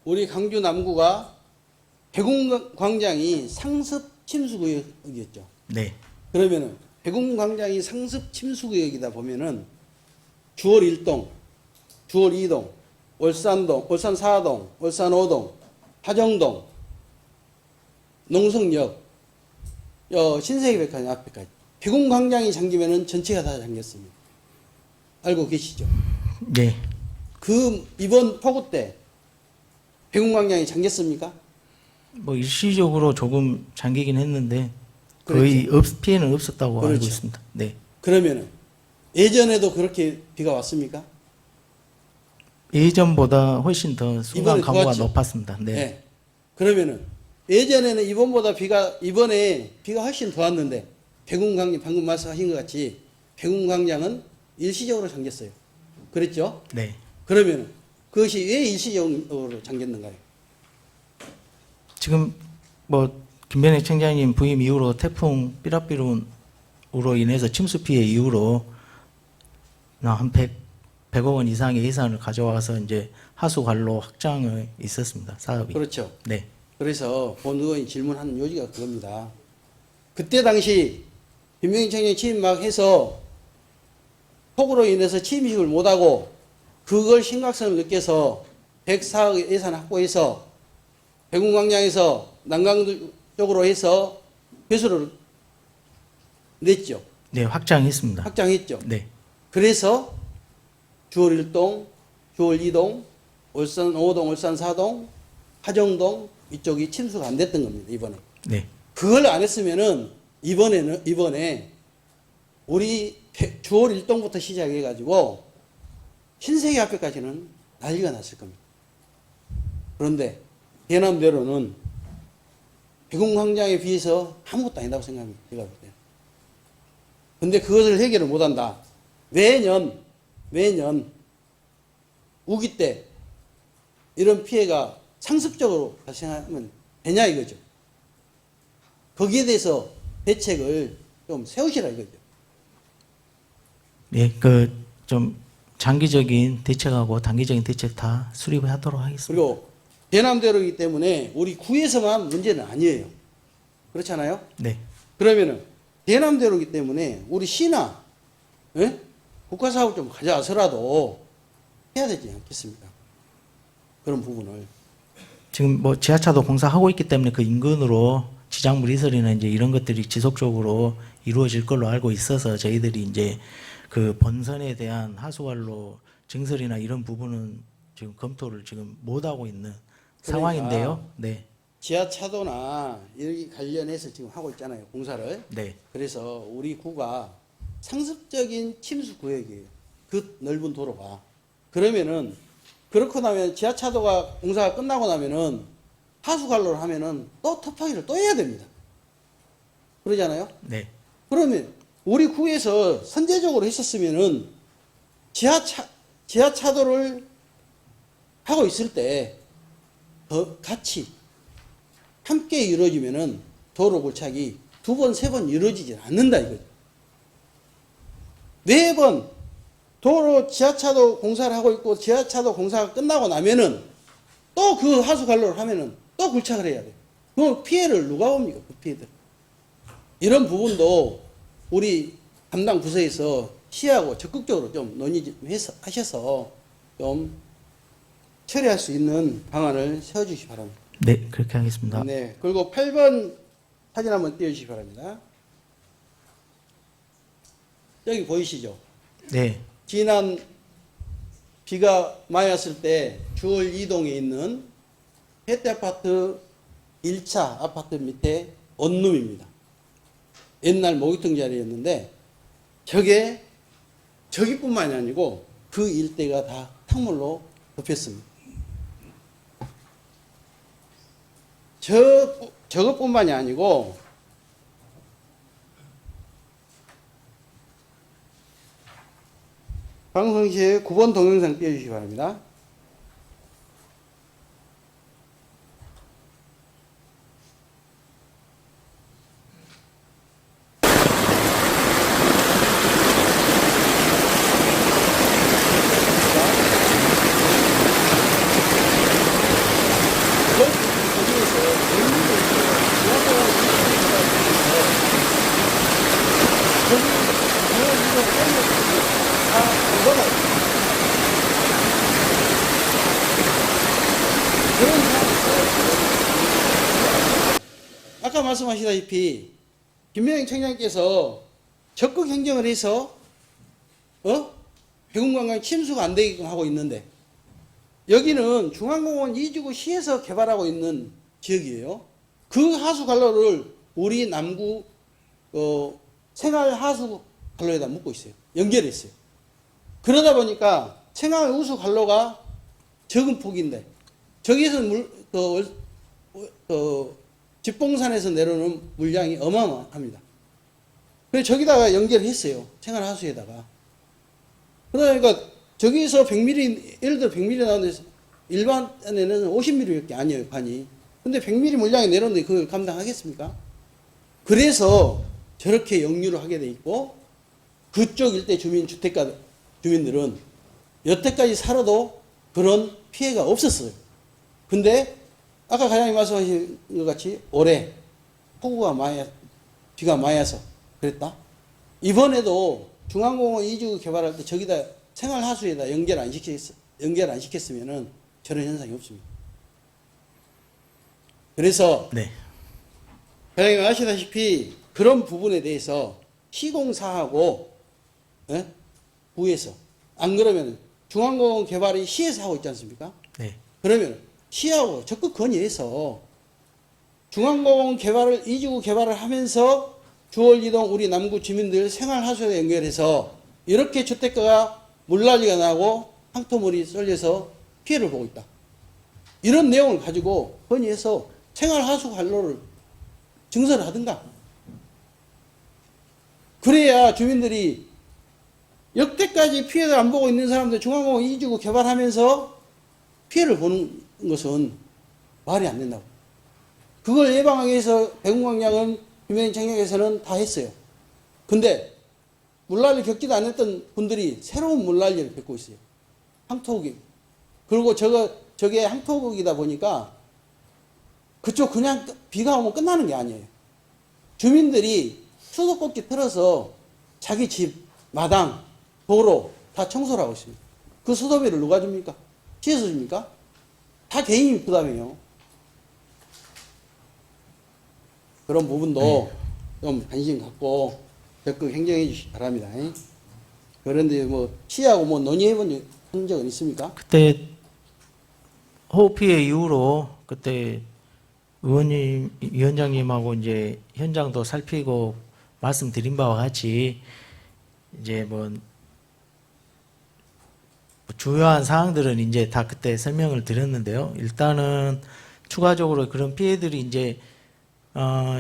우리 강주 남구가 백운광장이 상습 침수구역이었죠. 네, 그러면은 백운광장이 상습 침수구역이다 보면은 주월 1동, 주월 2동, 월산동, 월산 4동, 월산 5동, 화정동, 농성역, 신세계백화점 앞에까지 백운광장이 잠기면은 전체가 다 잠겼습니다. 알고 계시죠? 네. 그 이번 폭우 때 백운광장이 잠겼습니까? 뭐 일시적으로 조금 잠기긴 했는데 거의 피해는 없었다고 알고 그렇죠. 있습니다. 네. 그러면은 예전에도 그렇게 비가 왔습니까? 예전보다 훨씬 더 순간 이번에 강우가 좋았죠? 높았습니다. 네. 네. 그러면은 예전에는 이번에 비가 훨씬 더 왔는데 백운광장 방금 말씀하신 것 같이 백운광장은 일시적으로 잠겼어요. 그랬죠? 네. 그러면은 그것이 왜 일시적으로 잠겼는가요? 지금 뭐 김변희 청장님 부임 이후로 태풍 삐라삐룬으로 인해서 침수 피해 이후로 한 100억 원 이상의 예산을 가져와서 이제 하수 관로 확장이 있었습니다. 사업이. 그렇죠. 네. 그래서 본 의원이 질문하는 요지가 그겁니다. 그때 당시 김병희 청장이 취임 막 해서 폭우로 인해서 취임식을 못하고 그걸 심각성을 느껴서 104억 예산 확보해서 백운광장에서 난강 쪽으로 해서 배수를 냈죠. 네, 확장했습니다. 확장했죠. 네. 그래서 주월 1동, 주월 2동, 월산 5동, 월산 4동, 화정동 이쪽이 침수가 안 됐던 겁니다. 이번에. 네. 그걸 안 했으면은 이번에 우리 주월 1동부터 시작해 가지고 신세계 앞에까지는 난리가 났을 겁니다. 그런데 대남대로는 백운광장에 비해서 아무것도 아니다고 생각합니다. 제가 볼 때. 근데 그것을 해결을 못한다. 매년 우기 때 이런 피해가 상습적으로 발생하면 되냐 이거죠. 거기에 대해서 대책을 좀 세우시라 이거죠. 네, 좀 장기적인 대책하고 단기적인 대책 다 수립하도록 하겠습니다. 그리고 대남대로이기 때문에 우리 구에서만 문제는 아니에요. 그렇잖아요? 네. 그러면은 대남대로이기 때문에 우리 시나 국가사업 좀 가져와서라도 해야 되지 않겠습니까? 그런 부분을. 지금 뭐 지하차도 공사하고 있기 때문에 그 인근으로 지작물 이설이나 이제 이런 것들이 지속적으로 이루어질 걸로 알고 있어서 저희들이 이제 그 본선에 대한 하수관로 증설이나 이런 부분은 지금 검토를 지금 못 하고 있는 상황인데요. 네. 지하차도나 여기 관련해서 지금 하고 있잖아요. 공사를. 네. 그래서 우리 구가 상습적인 침수 구역이에요. 그 넓은 도로가. 그러면은 그렇고 나면 지하차도가 공사가 끝나고 나면은 하수관로를 하면은 또 터파기를 또 해야 됩니다. 그러잖아요. 네. 그러면 우리 구에서 선제적으로 했었으면은 지하차도를 하고 있을 때 더 같이 함께 이루어지면은 도로 고착이 2번, 3번 이루어지지 않는다 이거죠. 4번 도로 지하차도 공사를 하고 있고 지하차도 공사가 끝나고 나면은 또 그 하수관로를 하면은 또 굴착을 해야 돼요. 그럼 피해를 누가 봅니까? 그 피해들. 이런 부분도 우리 담당 부서에서 시하고 적극적으로 좀 논의 좀 하셔서 좀 처리할 수 있는 방안을 세워주시기 바랍니다. 네, 그렇게 하겠습니다. 네. 그리고 8번 사진 한번 띄워주시기 바랍니다. 여기 보이시죠? 네. 지난 비가 많이 왔을 때 주월 이동에 있는 혜태아파트 1차 아파트 밑에 원룸입니다. 옛날 모기통 자리였는데 저기뿐만이 아니고 그 일대가 다 탕물로 덮였습니다. 저것뿐만이 아니고 방송시에 9번 동영상 띄워주시기 바랍니다. 아까 말씀하시다시피 김명희 청장께서 적극 행정을 해서 백운관광 침수가 안 되게끔 하고 있는데 여기는 중앙공원 2지구 시에서 개발하고 있는 지역이에요. 그 하수 관로를 우리 남구 생활 하수 관로에다 묶고 있어요. 연결했어요. 그러다 보니까 생활 우수 관로가 적은 폭인데 저기에서 집봉산에서 내려오는 물량이 어마어마합니다. 그래서 저기다가 연결했어요. 생활 하수에다가. 그러니까 저기서 100mm, 예를 들어 100mm 나오는데 일반에는 50mm밖에 아니에요, 관이. 근데 100mm 물량이 내려오는데 그걸 감당하겠습니까? 그래서 저렇게 역류를 하게 돼 있고 그쪽 일대 주민주택가 주민들은 여태까지 살아도 그런 피해가 없었어요. 근데 아까 과장님 말씀하신 것 같이 올해 비가 많이 와서 그랬다. 이번에도 중앙공원 2지구 개발할 때 저기다 생활하수에다 연결 안 시켰으면은 저런 현상이 없습니다. 그래서 네. 과장님 아시다시피 그런 부분에 대해서 시공사하고 구에서 안 그러면 중앙공원 개발이 시에서 하고 있지 않습니까? 네. 그러면 시하고 적극 건의해서 중앙공원 개발을 2지구 개발을 하면서 주월이동 우리 남구 주민들 생활하수에 연결해서 이렇게 주택가가 물난리가 나고 황토물이 쏠려서 피해를 보고 있다. 이런 내용을 가지고 건의해서 생활하수 관로를 증설을 하든가. 그래야 주민들이 역대까지 피해를 안 보고 있는 사람들 중앙공원 2지구 개발하면서 피해를 보는 것은 말이 안 된다고. 그걸 예방하기 위해서 백운광장은 김명희 청장께서는 다 했어요. 근데 물난리 겪지도 않았던 분들이 새로운 물난리를 겪고 있어요. 황토기. 그리고 저게 황토기다 보니까 그쪽 그냥 비가 오면 끝나는 게 아니에요. 주민들이 수도꼭지 틀어서 자기 집, 마당, 도로 다 청소를 하고 있습니다. 그 수도비를 누가 줍니까? 시에서 줍니까? 다 개인이 부담해요. 그런 부분도 좀 관심 갖고 적극 행정해 주시기 바랍니다. 그런데 뭐 시하고 뭐 논의해 본 적은 있습니까? 그때 호우 피해 이후로 그때 위원장님하고 이제 현장도 살피고 말씀드린 바와 같이 이제 뭐 주요한 사항들은 이제 다 그때 설명을 드렸는데요. 일단은 추가적으로 그런 피해들이 이제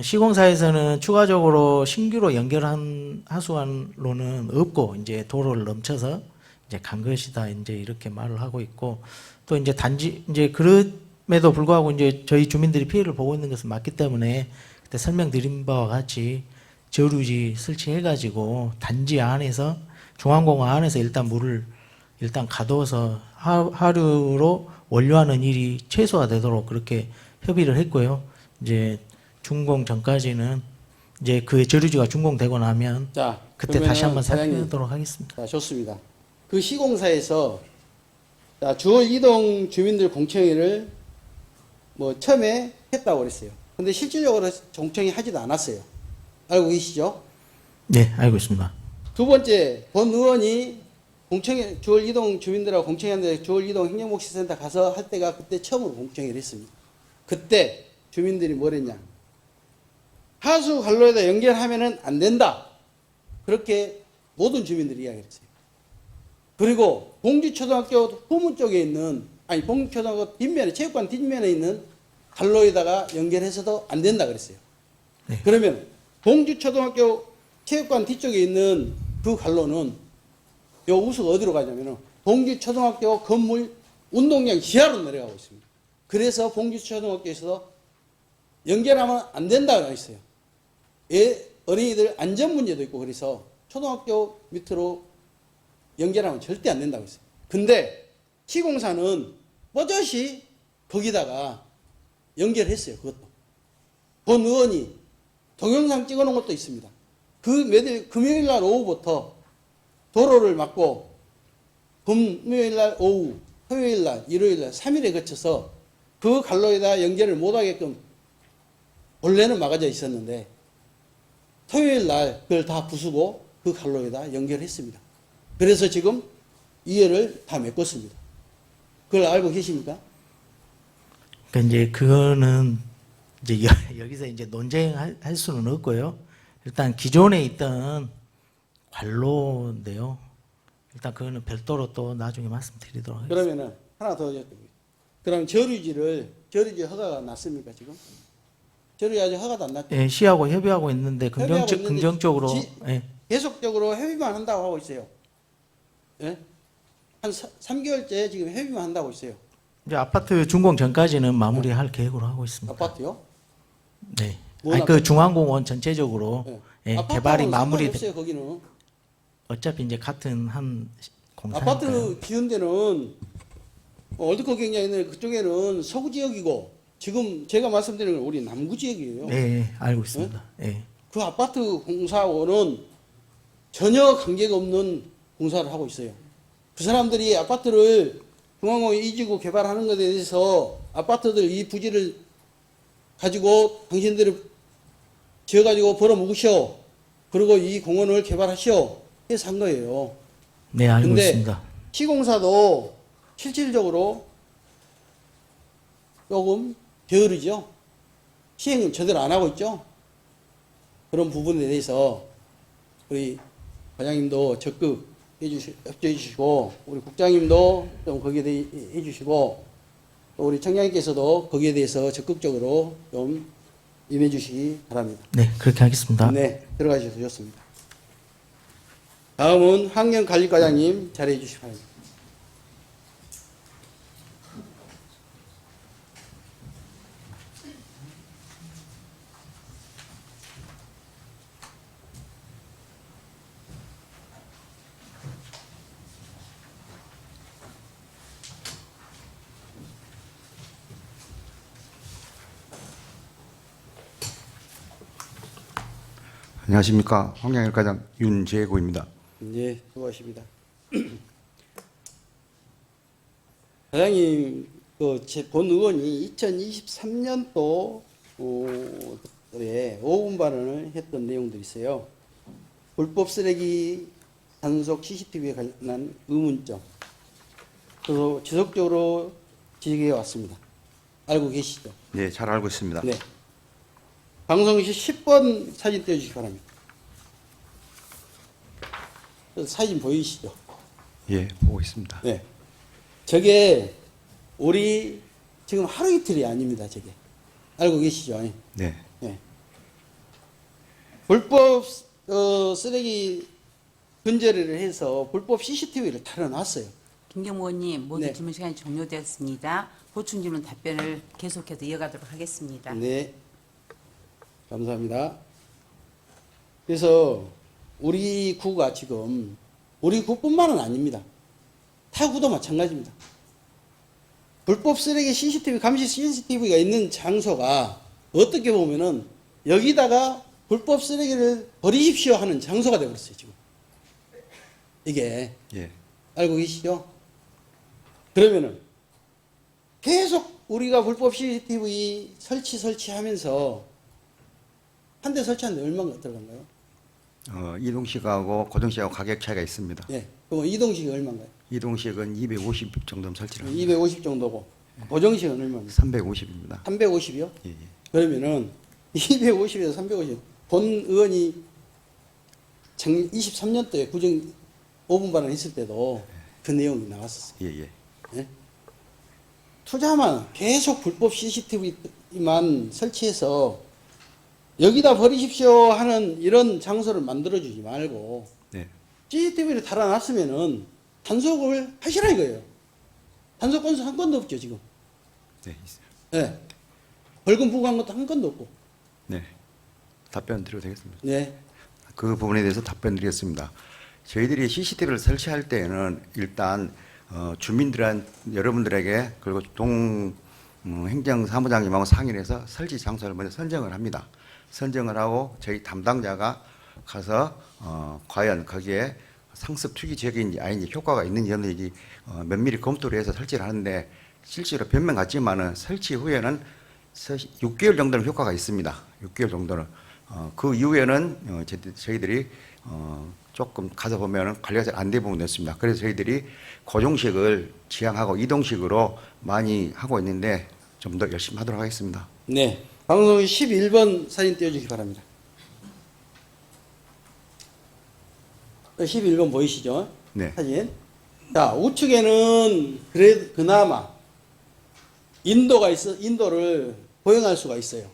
시공사에서는 추가적으로 신규로 연결한 하수관로는 없고 이제 도로를 넘쳐서 이제 간 것이다 이제 이렇게 말을 하고 있고 또 이제 단지 이제 그럼에도 불구하고 이제 저희 주민들이 피해를 보고 있는 것은 맞기 때문에 그때 설명드린 바와 같이 저류지 설치해가지고 단지 안에서 중앙공원 안에서 일단 물을 일단 가둬서 하류로 원료하는 일이 최소화되도록 그렇게 협의를 했고요. 이제 준공 전까지는 이제 그 저류지가 준공되고 나면 자, 그때 다시 한번 사장님, 살펴보도록 하겠습니다. 자, 좋습니다. 그 시공사에서 주월 이동 주민들 공청회를 뭐 처음에 했다고 그랬어요. 근데 실질적으로 공청회 하지도 않았어요. 알고 계시죠? 네, 알고 있습니다. 두 번째, 본 의원이 공청회, 주월 이동 주민들하고 공청회하는데 주월 이동 행정복지센터 가서 할 때가 그때 처음으로 공청회를 했습니다. 그때 주민들이 뭐랬냐. 하수 관로에다 연결하면은 안 된다. 그렇게 모든 주민들이 이야기를 했어요. 그리고 봉지초등학교 후문 쪽에 있는, 아니, 봉지초등학교 뒷면에, 체육관 뒷면에 있는 관로에다가 연결해서도 안 된다 그랬어요. 네. 그러면 봉지초등학교 체육관 뒤쪽에 있는 그 관로는 요 우수가 어디로 가냐면은 봉지초등학교 건물 운동장 지하로 내려가고 있습니다. 그래서 봉지초등학교에서 연결하면 안 된다고 했어요. 어린이들 안전 문제도 있고 그래서 초등학교 밑으로 연결하면 절대 안 된다고 했어요. 근데 시공사는 뻗어시 거기다가 연결했어요. 그것도. 본 의원이 동영상 찍어놓은 것도 있습니다. 금요일 날 오후부터 도로를 막고 금요일 날 오후, 토요일 날, 일요일 날 3일에 거쳐서 그 관로에다 연결을 못하게끔 원래는 막아져 있었는데 토요일 날 그걸 다 부수고 그 관로에다 연결했습니다. 그래서 지금 이해를 다 메꿨습니다. 그걸 알고 계십니까? 그러니까 이제 그거는 이제 여기서 이제 논쟁할 수는 없고요. 일단 기존에 있던 관로인데요. 일단 그거는 별도로 또 나중에 말씀드리도록 하겠습니다. 그러면은 하나 더 여쭤볼게요. 그럼 저류지 허가가 났습니까 지금? 저류지 아직 허가도 안 났죠? 예, 시하고 협의하고 있는데 협의하고 있는데 긍정적으로 예. 계속적으로 협의만 한다고 하고 있어요. 예? 한 3개월째 지금 협의만 한다고 있어요. 이제 아파트 준공 전까지는 마무리할 계획으로 하고 있습니다. 아파트요? 네. 뭔 아니, 그 아파트? 중앙공원 전체적으로 네. 예, 아파트하고는 개발이 마무리. 상관없어요 거기는. 어차피 이제 같은 한 공사니까요. 아파트 지은 데는 월드컵 경기가 있는데 그쪽에는 서구 지역이고 지금 제가 말씀드리는 건 우리 남구 지역이에요. 네, 알고 있습니다. 예. 그 아파트 공사하고는 전혀 관계가 없는 공사를 하고 있어요. 그 사람들이 아파트를 중앙공원 이지구 개발하는 것에 대해서 아파트들 이 부지를 가지고 당신들이 지어가지고 벌어먹으시오. 그리고 이 공원을 개발하시오. 해서 한 거예요. 네, 알고 근데 있습니다. 시공사도 실질적으로 조금 게으르죠. 시행은 제대로 안 하고 있죠. 그런 부분에 대해서 우리 과장님도 적극 협조해 주시고 우리 국장님도 좀 거기에 대해 해주시고 또 우리 청장님께서도 거기에 대해서 적극적으로 좀 임해 주시기 바랍니다. 네, 그렇게 하겠습니다. 네, 들어가셔서 좋습니다. 다음은 환경관리과장님 자리해 주시기 바랍니다. 안녕하십니까. 환경일과장 윤재고입니다. 네, 수고하십니다. 과장님, 본 의원이 2023년도에 5분 발언을 했던 내용들이 있어요. 불법 쓰레기 단속 CCTV에 관련한 의문점. 그래서 지속적으로 지적해 왔습니다. 알고 계시죠? 네, 잘 알고 있습니다. 네. 방송 시 10번 사진 떼어주시기 바랍니다. 사진 보이시죠? 예, 보고 있습니다. 네. 저게 우리 지금 하루 이틀이 아닙니다. 저게 알고 계시죠? 네. 네. 불법 쓰레기 근절을 해서 불법 CCTV를 달아놨어요. 김경무 의원님 모두 네. 질문 시간이 종료되었습니다. 보충 질문 답변을 계속해서 이어가도록 하겠습니다. 네. 감사합니다. 그래서 우리 구가 지금 우리 구뿐만은 아닙니다. 타 구도 마찬가지입니다. 불법 쓰레기 CCTV 감시 CCTV가 있는 장소가 어떻게 보면은 여기다가 불법 쓰레기를 버리십시오 하는 장소가 되어버렸어요 지금. 이게 예. 알고 계시죠? 그러면은 계속 우리가 불법 CCTV 설치하면서 한 대 설치하는데 얼마가 들어간가요? 이동식하고 고정식하고 가격 차이가 있습니다. 예. 그럼 이동식이 얼마인가요? 이동식은 250 정도 설치를 합니다. 250 정도고 고정식은 얼마입니까? 350입니다. 350이요? 예, 예. 그러면은 250에서 350. 본 의원이 23년도에 구정 5분 발언 했을 때도 그 내용이 나왔었어요. 예, 예. 예? 투자만 계속 불법 CCTV만 설치해서 여기다 버리십시오 하는 이런 장소를 만들어주지 말고 네. CCTV를 달아놨으면은 단속을 하시라 이거예요. 단속 건수 한 건도 없죠 지금. 네, 있어요. 예. 벌금 부과한 것도 한 건도 없고. 네. 답변 드려도 되겠습니다. 네. 그 부분에 대해서 답변 드리겠습니다. 저희들이 CCTV를 설치할 때에는 일단 여러분들에게 그리고 행정사무장님하고 상의를 해서 설치 장소를 먼저 선정을 합니다. 선정을 하고 저희 담당자가 가서 과연 거기에 상습 투기적인지 아닌지 효과가 있는지 없는지 면밀히 검토를 해서 설치를 하는데 실제로 변명 같지만은 설치 후에는 6개월 정도는 효과가 있습니다. 6개월 정도는. 그 이후에는 저희들이 조금 가서 보면은 관리가 잘 안 된 부분이 있습니다. 그래서 저희들이 고정식을 지향하고 이동식으로 많이 하고 있는데 좀 더 열심히 하도록 하겠습니다. 네. 방송 11번 사진 띄워주시기 바랍니다. 11번 보이시죠? 네. 사진. 자, 우측에는 그나마 인도를 보행할 수가 있어요.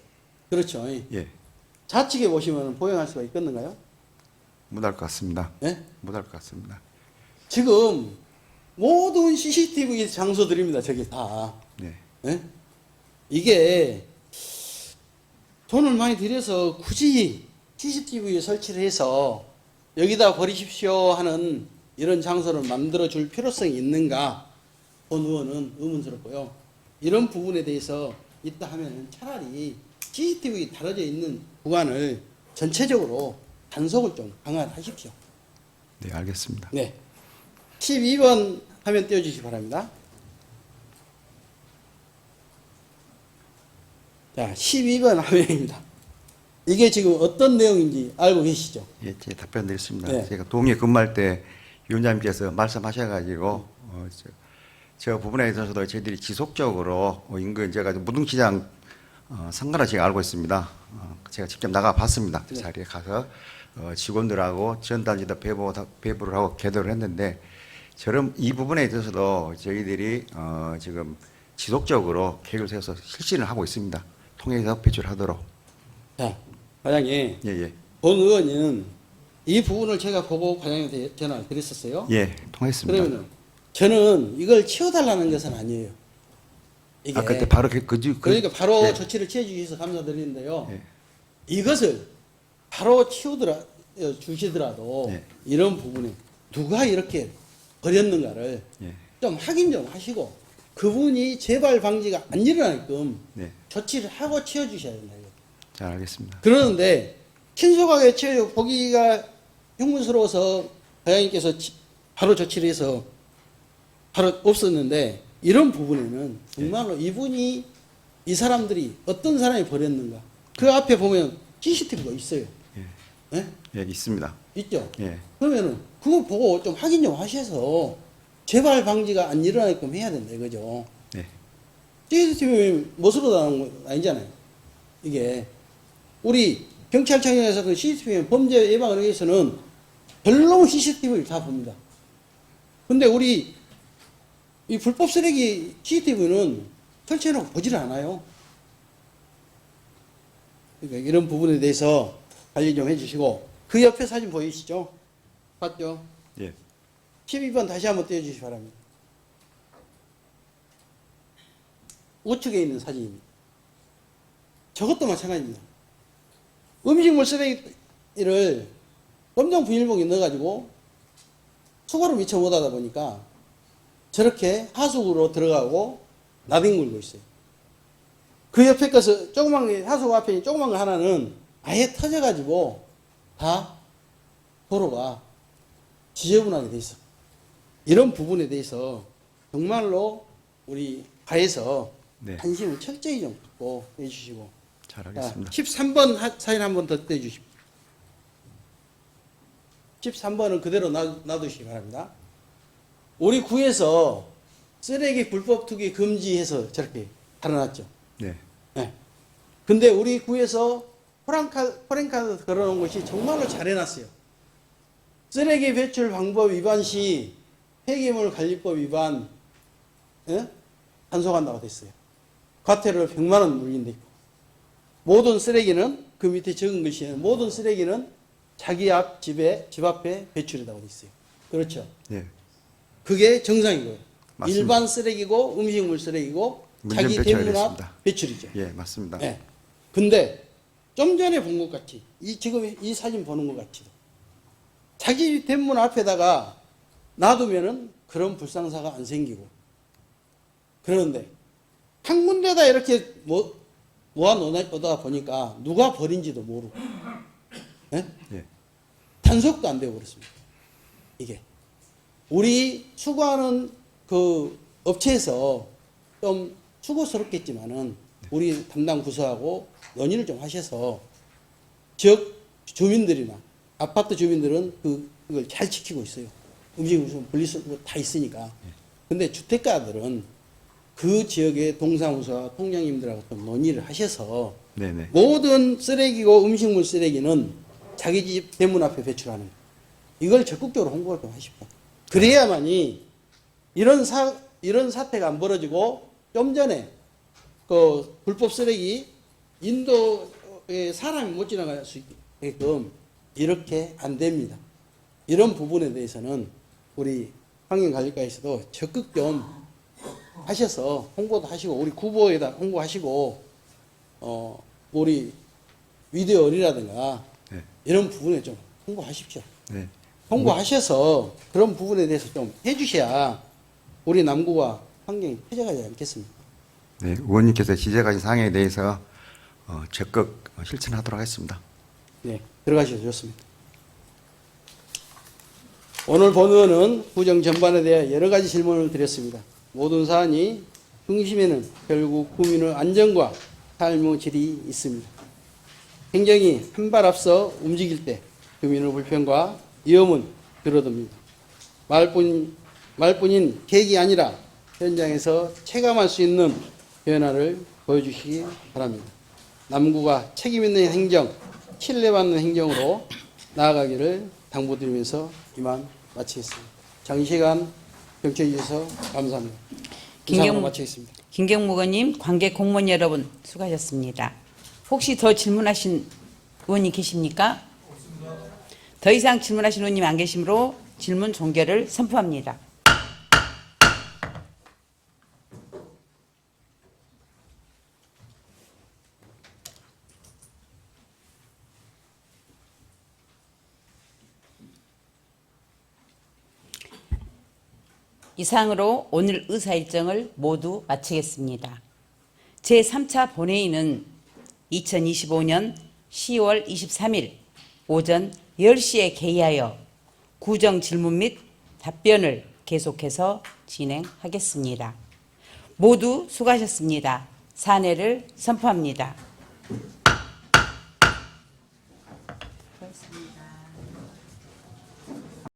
그렇죠. 예. 좌측에 보시면 보행할 수가 있겠는가요? 못할 것 같습니다. 네? 못할 것 같습니다. 지금 모든 CCTV 장소들입니다. 저게 다. 네. 네? 이게 돈을 많이 들여서 굳이 CCTV 설치를 해서 여기다 버리십시오 하는 이런 장소를 만들어 줄 필요성이 있는가? 본 의원은 의문스럽고요. 이런 부분에 대해서 있다 하면 차라리 CCTV 달아져 있는 구간을 전체적으로 단속을 좀 강화하십시오. 네, 알겠습니다. 네. 12번 화면 띄워주시기 바랍니다. 자, 12번 화면입니다. 이게 지금 어떤 내용인지 알고 계시죠? 예, 제가 답변 드렸습니다. 네. 제가 동의에 근무할 때 위원장님께서 말씀하셔가지고 저 부분에 있어서도 저희들이 지속적으로 인근 제가 무등시장 상가를 제가 알고 있습니다. 제가 직접 나가 봤습니다. 그 자리에 가서 직원들하고 전단지도 배부를 하고 개도를 했는데 저런 이 부분에 있어서도 저희들이 지금 지속적으로 계획을 세워서 실시를 하고 있습니다. 통해서 배출하도록. 자, 과장님. 예, 예. 본 의원은 이 부분을 제가 보고 과장님한테 전화를 드렸었어요. 예, 통했습니다. 그러면은 저는 이걸 치워달라는 것은 아니에요. 이게 그때 바로 그러니까 바로 예. 조치를 취해주셔서 감사드리는데요. 예. 이것을 바로 주시더라도 예. 이런 부분에 누가 이렇게 버렸는가를 예. 좀 확인 좀 하시고 그분이 재발 방지가 안 일어나게끔 네, 조치를 하고 치워주셔야 된다. 잘 알겠습니다. 그러는데 신속하게 보기가 흉문스러워서 과장님께서 바로 조치를 해서 바로 없었는데 이런 부분에는 정말로 이분이 이 사람들이 어떤 사람이 버렸는가 그 앞에 보면 CCTV가 있어요. 네? 예, 있습니다. 있죠. 예, 그러면은 그거 보고 좀 확인 좀 하셔서 재발 방지가 안 일어나게끔 해야 된다 이거죠. 네, CCTV 못으로 나오는 건 아니잖아요. 이게 우리 경찰청에서 그 CCTV 범죄 예방을 위해서는 별로 CCTV를 다 봅니다. 근데 우리 이 불법 쓰레기 CCTV는 설치해놓고 보질 않아요. 그러니까 이런 부분에 대해서 관리 좀 해주시고 그 옆에 사진 보이시죠? 봤죠? 예. 12번 다시 한번 띄워주시기 바랍니다. 우측에 있는 사진입니다. 저것도 마찬가지입니다. 음식물 쓰레기를 검정 비닐봉에 넣어가지고 수거를 미처 못하다 보니까 저렇게 하수구로 들어가고 나뒹굴고 있어요. 그 옆에 것을 조그만 게 하수구 앞에 있는 조그만 거 하나는 아예 터져가지고 다 도로가 지저분하게 돼 있어. 이런 부분에 대해서 정말로 우리 가에서 네. 관심을 철저히 좀 갖고 해주시고. 잘하겠습니다. 13번 사진 한 번 더 떼주십시오. 13번은 그대로 놔두시기 바랍니다. 우리 구에서 쓰레기 불법 투기 금지해서 저렇게 달아놨죠. 네. 네. 근데 우리 구에서 포렌카드 걸어놓은 것이 정말로 잘 해놨어요. 쓰레기 배출 방법 위반 시 폐기물 관리법 위반 단속한다고 됐어요. 과태료 100만 원 물린다 있고. 모든 쓰레기는 그 밑에 적은 글씨는 모든 쓰레기는 자기 집 앞에 배출이라고 돼 있어요. 그렇죠? 네. 그게 정상이고요. 맞습니다. 일반 쓰레기고 음식물 쓰레기고 문전 자기 배출해야 대문 앞 되겠습니다. 배출이죠. 예, 맞습니다. 네. 근데 좀 전에 본 것 같이 지금 이 사진 보는 것 같이 자기 대문 앞에다가 놔두면은 그런 불상사가 안 생기고 그러는데 한 군데다 이렇게 모아놓다 보니까 누가 버린지도 모르고 네? 예. 단속도 안 되고 그렇습니다. 이게 우리 수거하는 그 업체에서 좀 수고스럽겠지만은 우리 담당 부서하고 논의를 좀 하셔서 지역 주민들이나 아파트 주민들은 그걸 잘 지키고 있어요. 음식물 분리수 다 있으니까. 근데 주택가들은 그 지역의 동사무소와 통장님들하고 좀 논의를 하셔서 네네. 모든 쓰레기고 음식물 쓰레기는 자기 집 대문 앞에 배출하는 거예요. 이걸 적극적으로 홍보를 좀 하십시오. 그래야만이 이런 사태가 안 벌어지고 좀 전에 그 불법 쓰레기 인도에 사람이 못 지나갈 수 있게끔 이렇게 안 됩니다. 이런 부분에 대해서는 우리 환경관리과에서도 적극 좀 하셔서 홍보도 하시고 우리 구보에다 홍보하시고 우리 미디어리라든가 네. 이런 부분에 좀 홍보하십시오. 네. 홍보하셔서 그런 부분에 대해서 좀 해주셔야 우리 남구가 환경이 폐져가지 않겠습니까? 네, 의원님께서 지적하신 사항에 대해서 적극 실천하도록 하겠습니다. 네, 들어가셔도 좋습니다. 오늘 본의원은 구정 전반에 대해 여러 가지 질문을 드렸습니다. 모든 사안이 중심에는 결국 국민의 안전과 삶의 질이 있습니다. 행정이 한 발 앞서 움직일 때 주민의 불편과 위험은 줄어듭니다. 말뿐인 계획이 아니라 현장에서 체감할 수 있는 변화를 보여주시기 바랍니다. 남구가 책임 있는 행정, 신뢰받는 행정으로 나아가기를 당부드리면서 이만 마치겠습니다. 장시간 경청해 주셔서 감사합니다. 이상으로 마치겠습니다. 김경무 의원님, 관계 공무원 여러분 수고하셨습니다. 혹시 더 질문하신 의원님 계십니까? 더 이상 질문하신 의원님 안 계시므로 질문 종결을 선포합니다. 이상으로 오늘 의사 일정을 모두 마치겠습니다. 제3차 본회의는 2025년 10월 23일 오전 10시에 개의하여 구정 질문 및 답변을 계속해서 진행하겠습니다. 모두 수고하셨습니다. 사내를 선포합니다.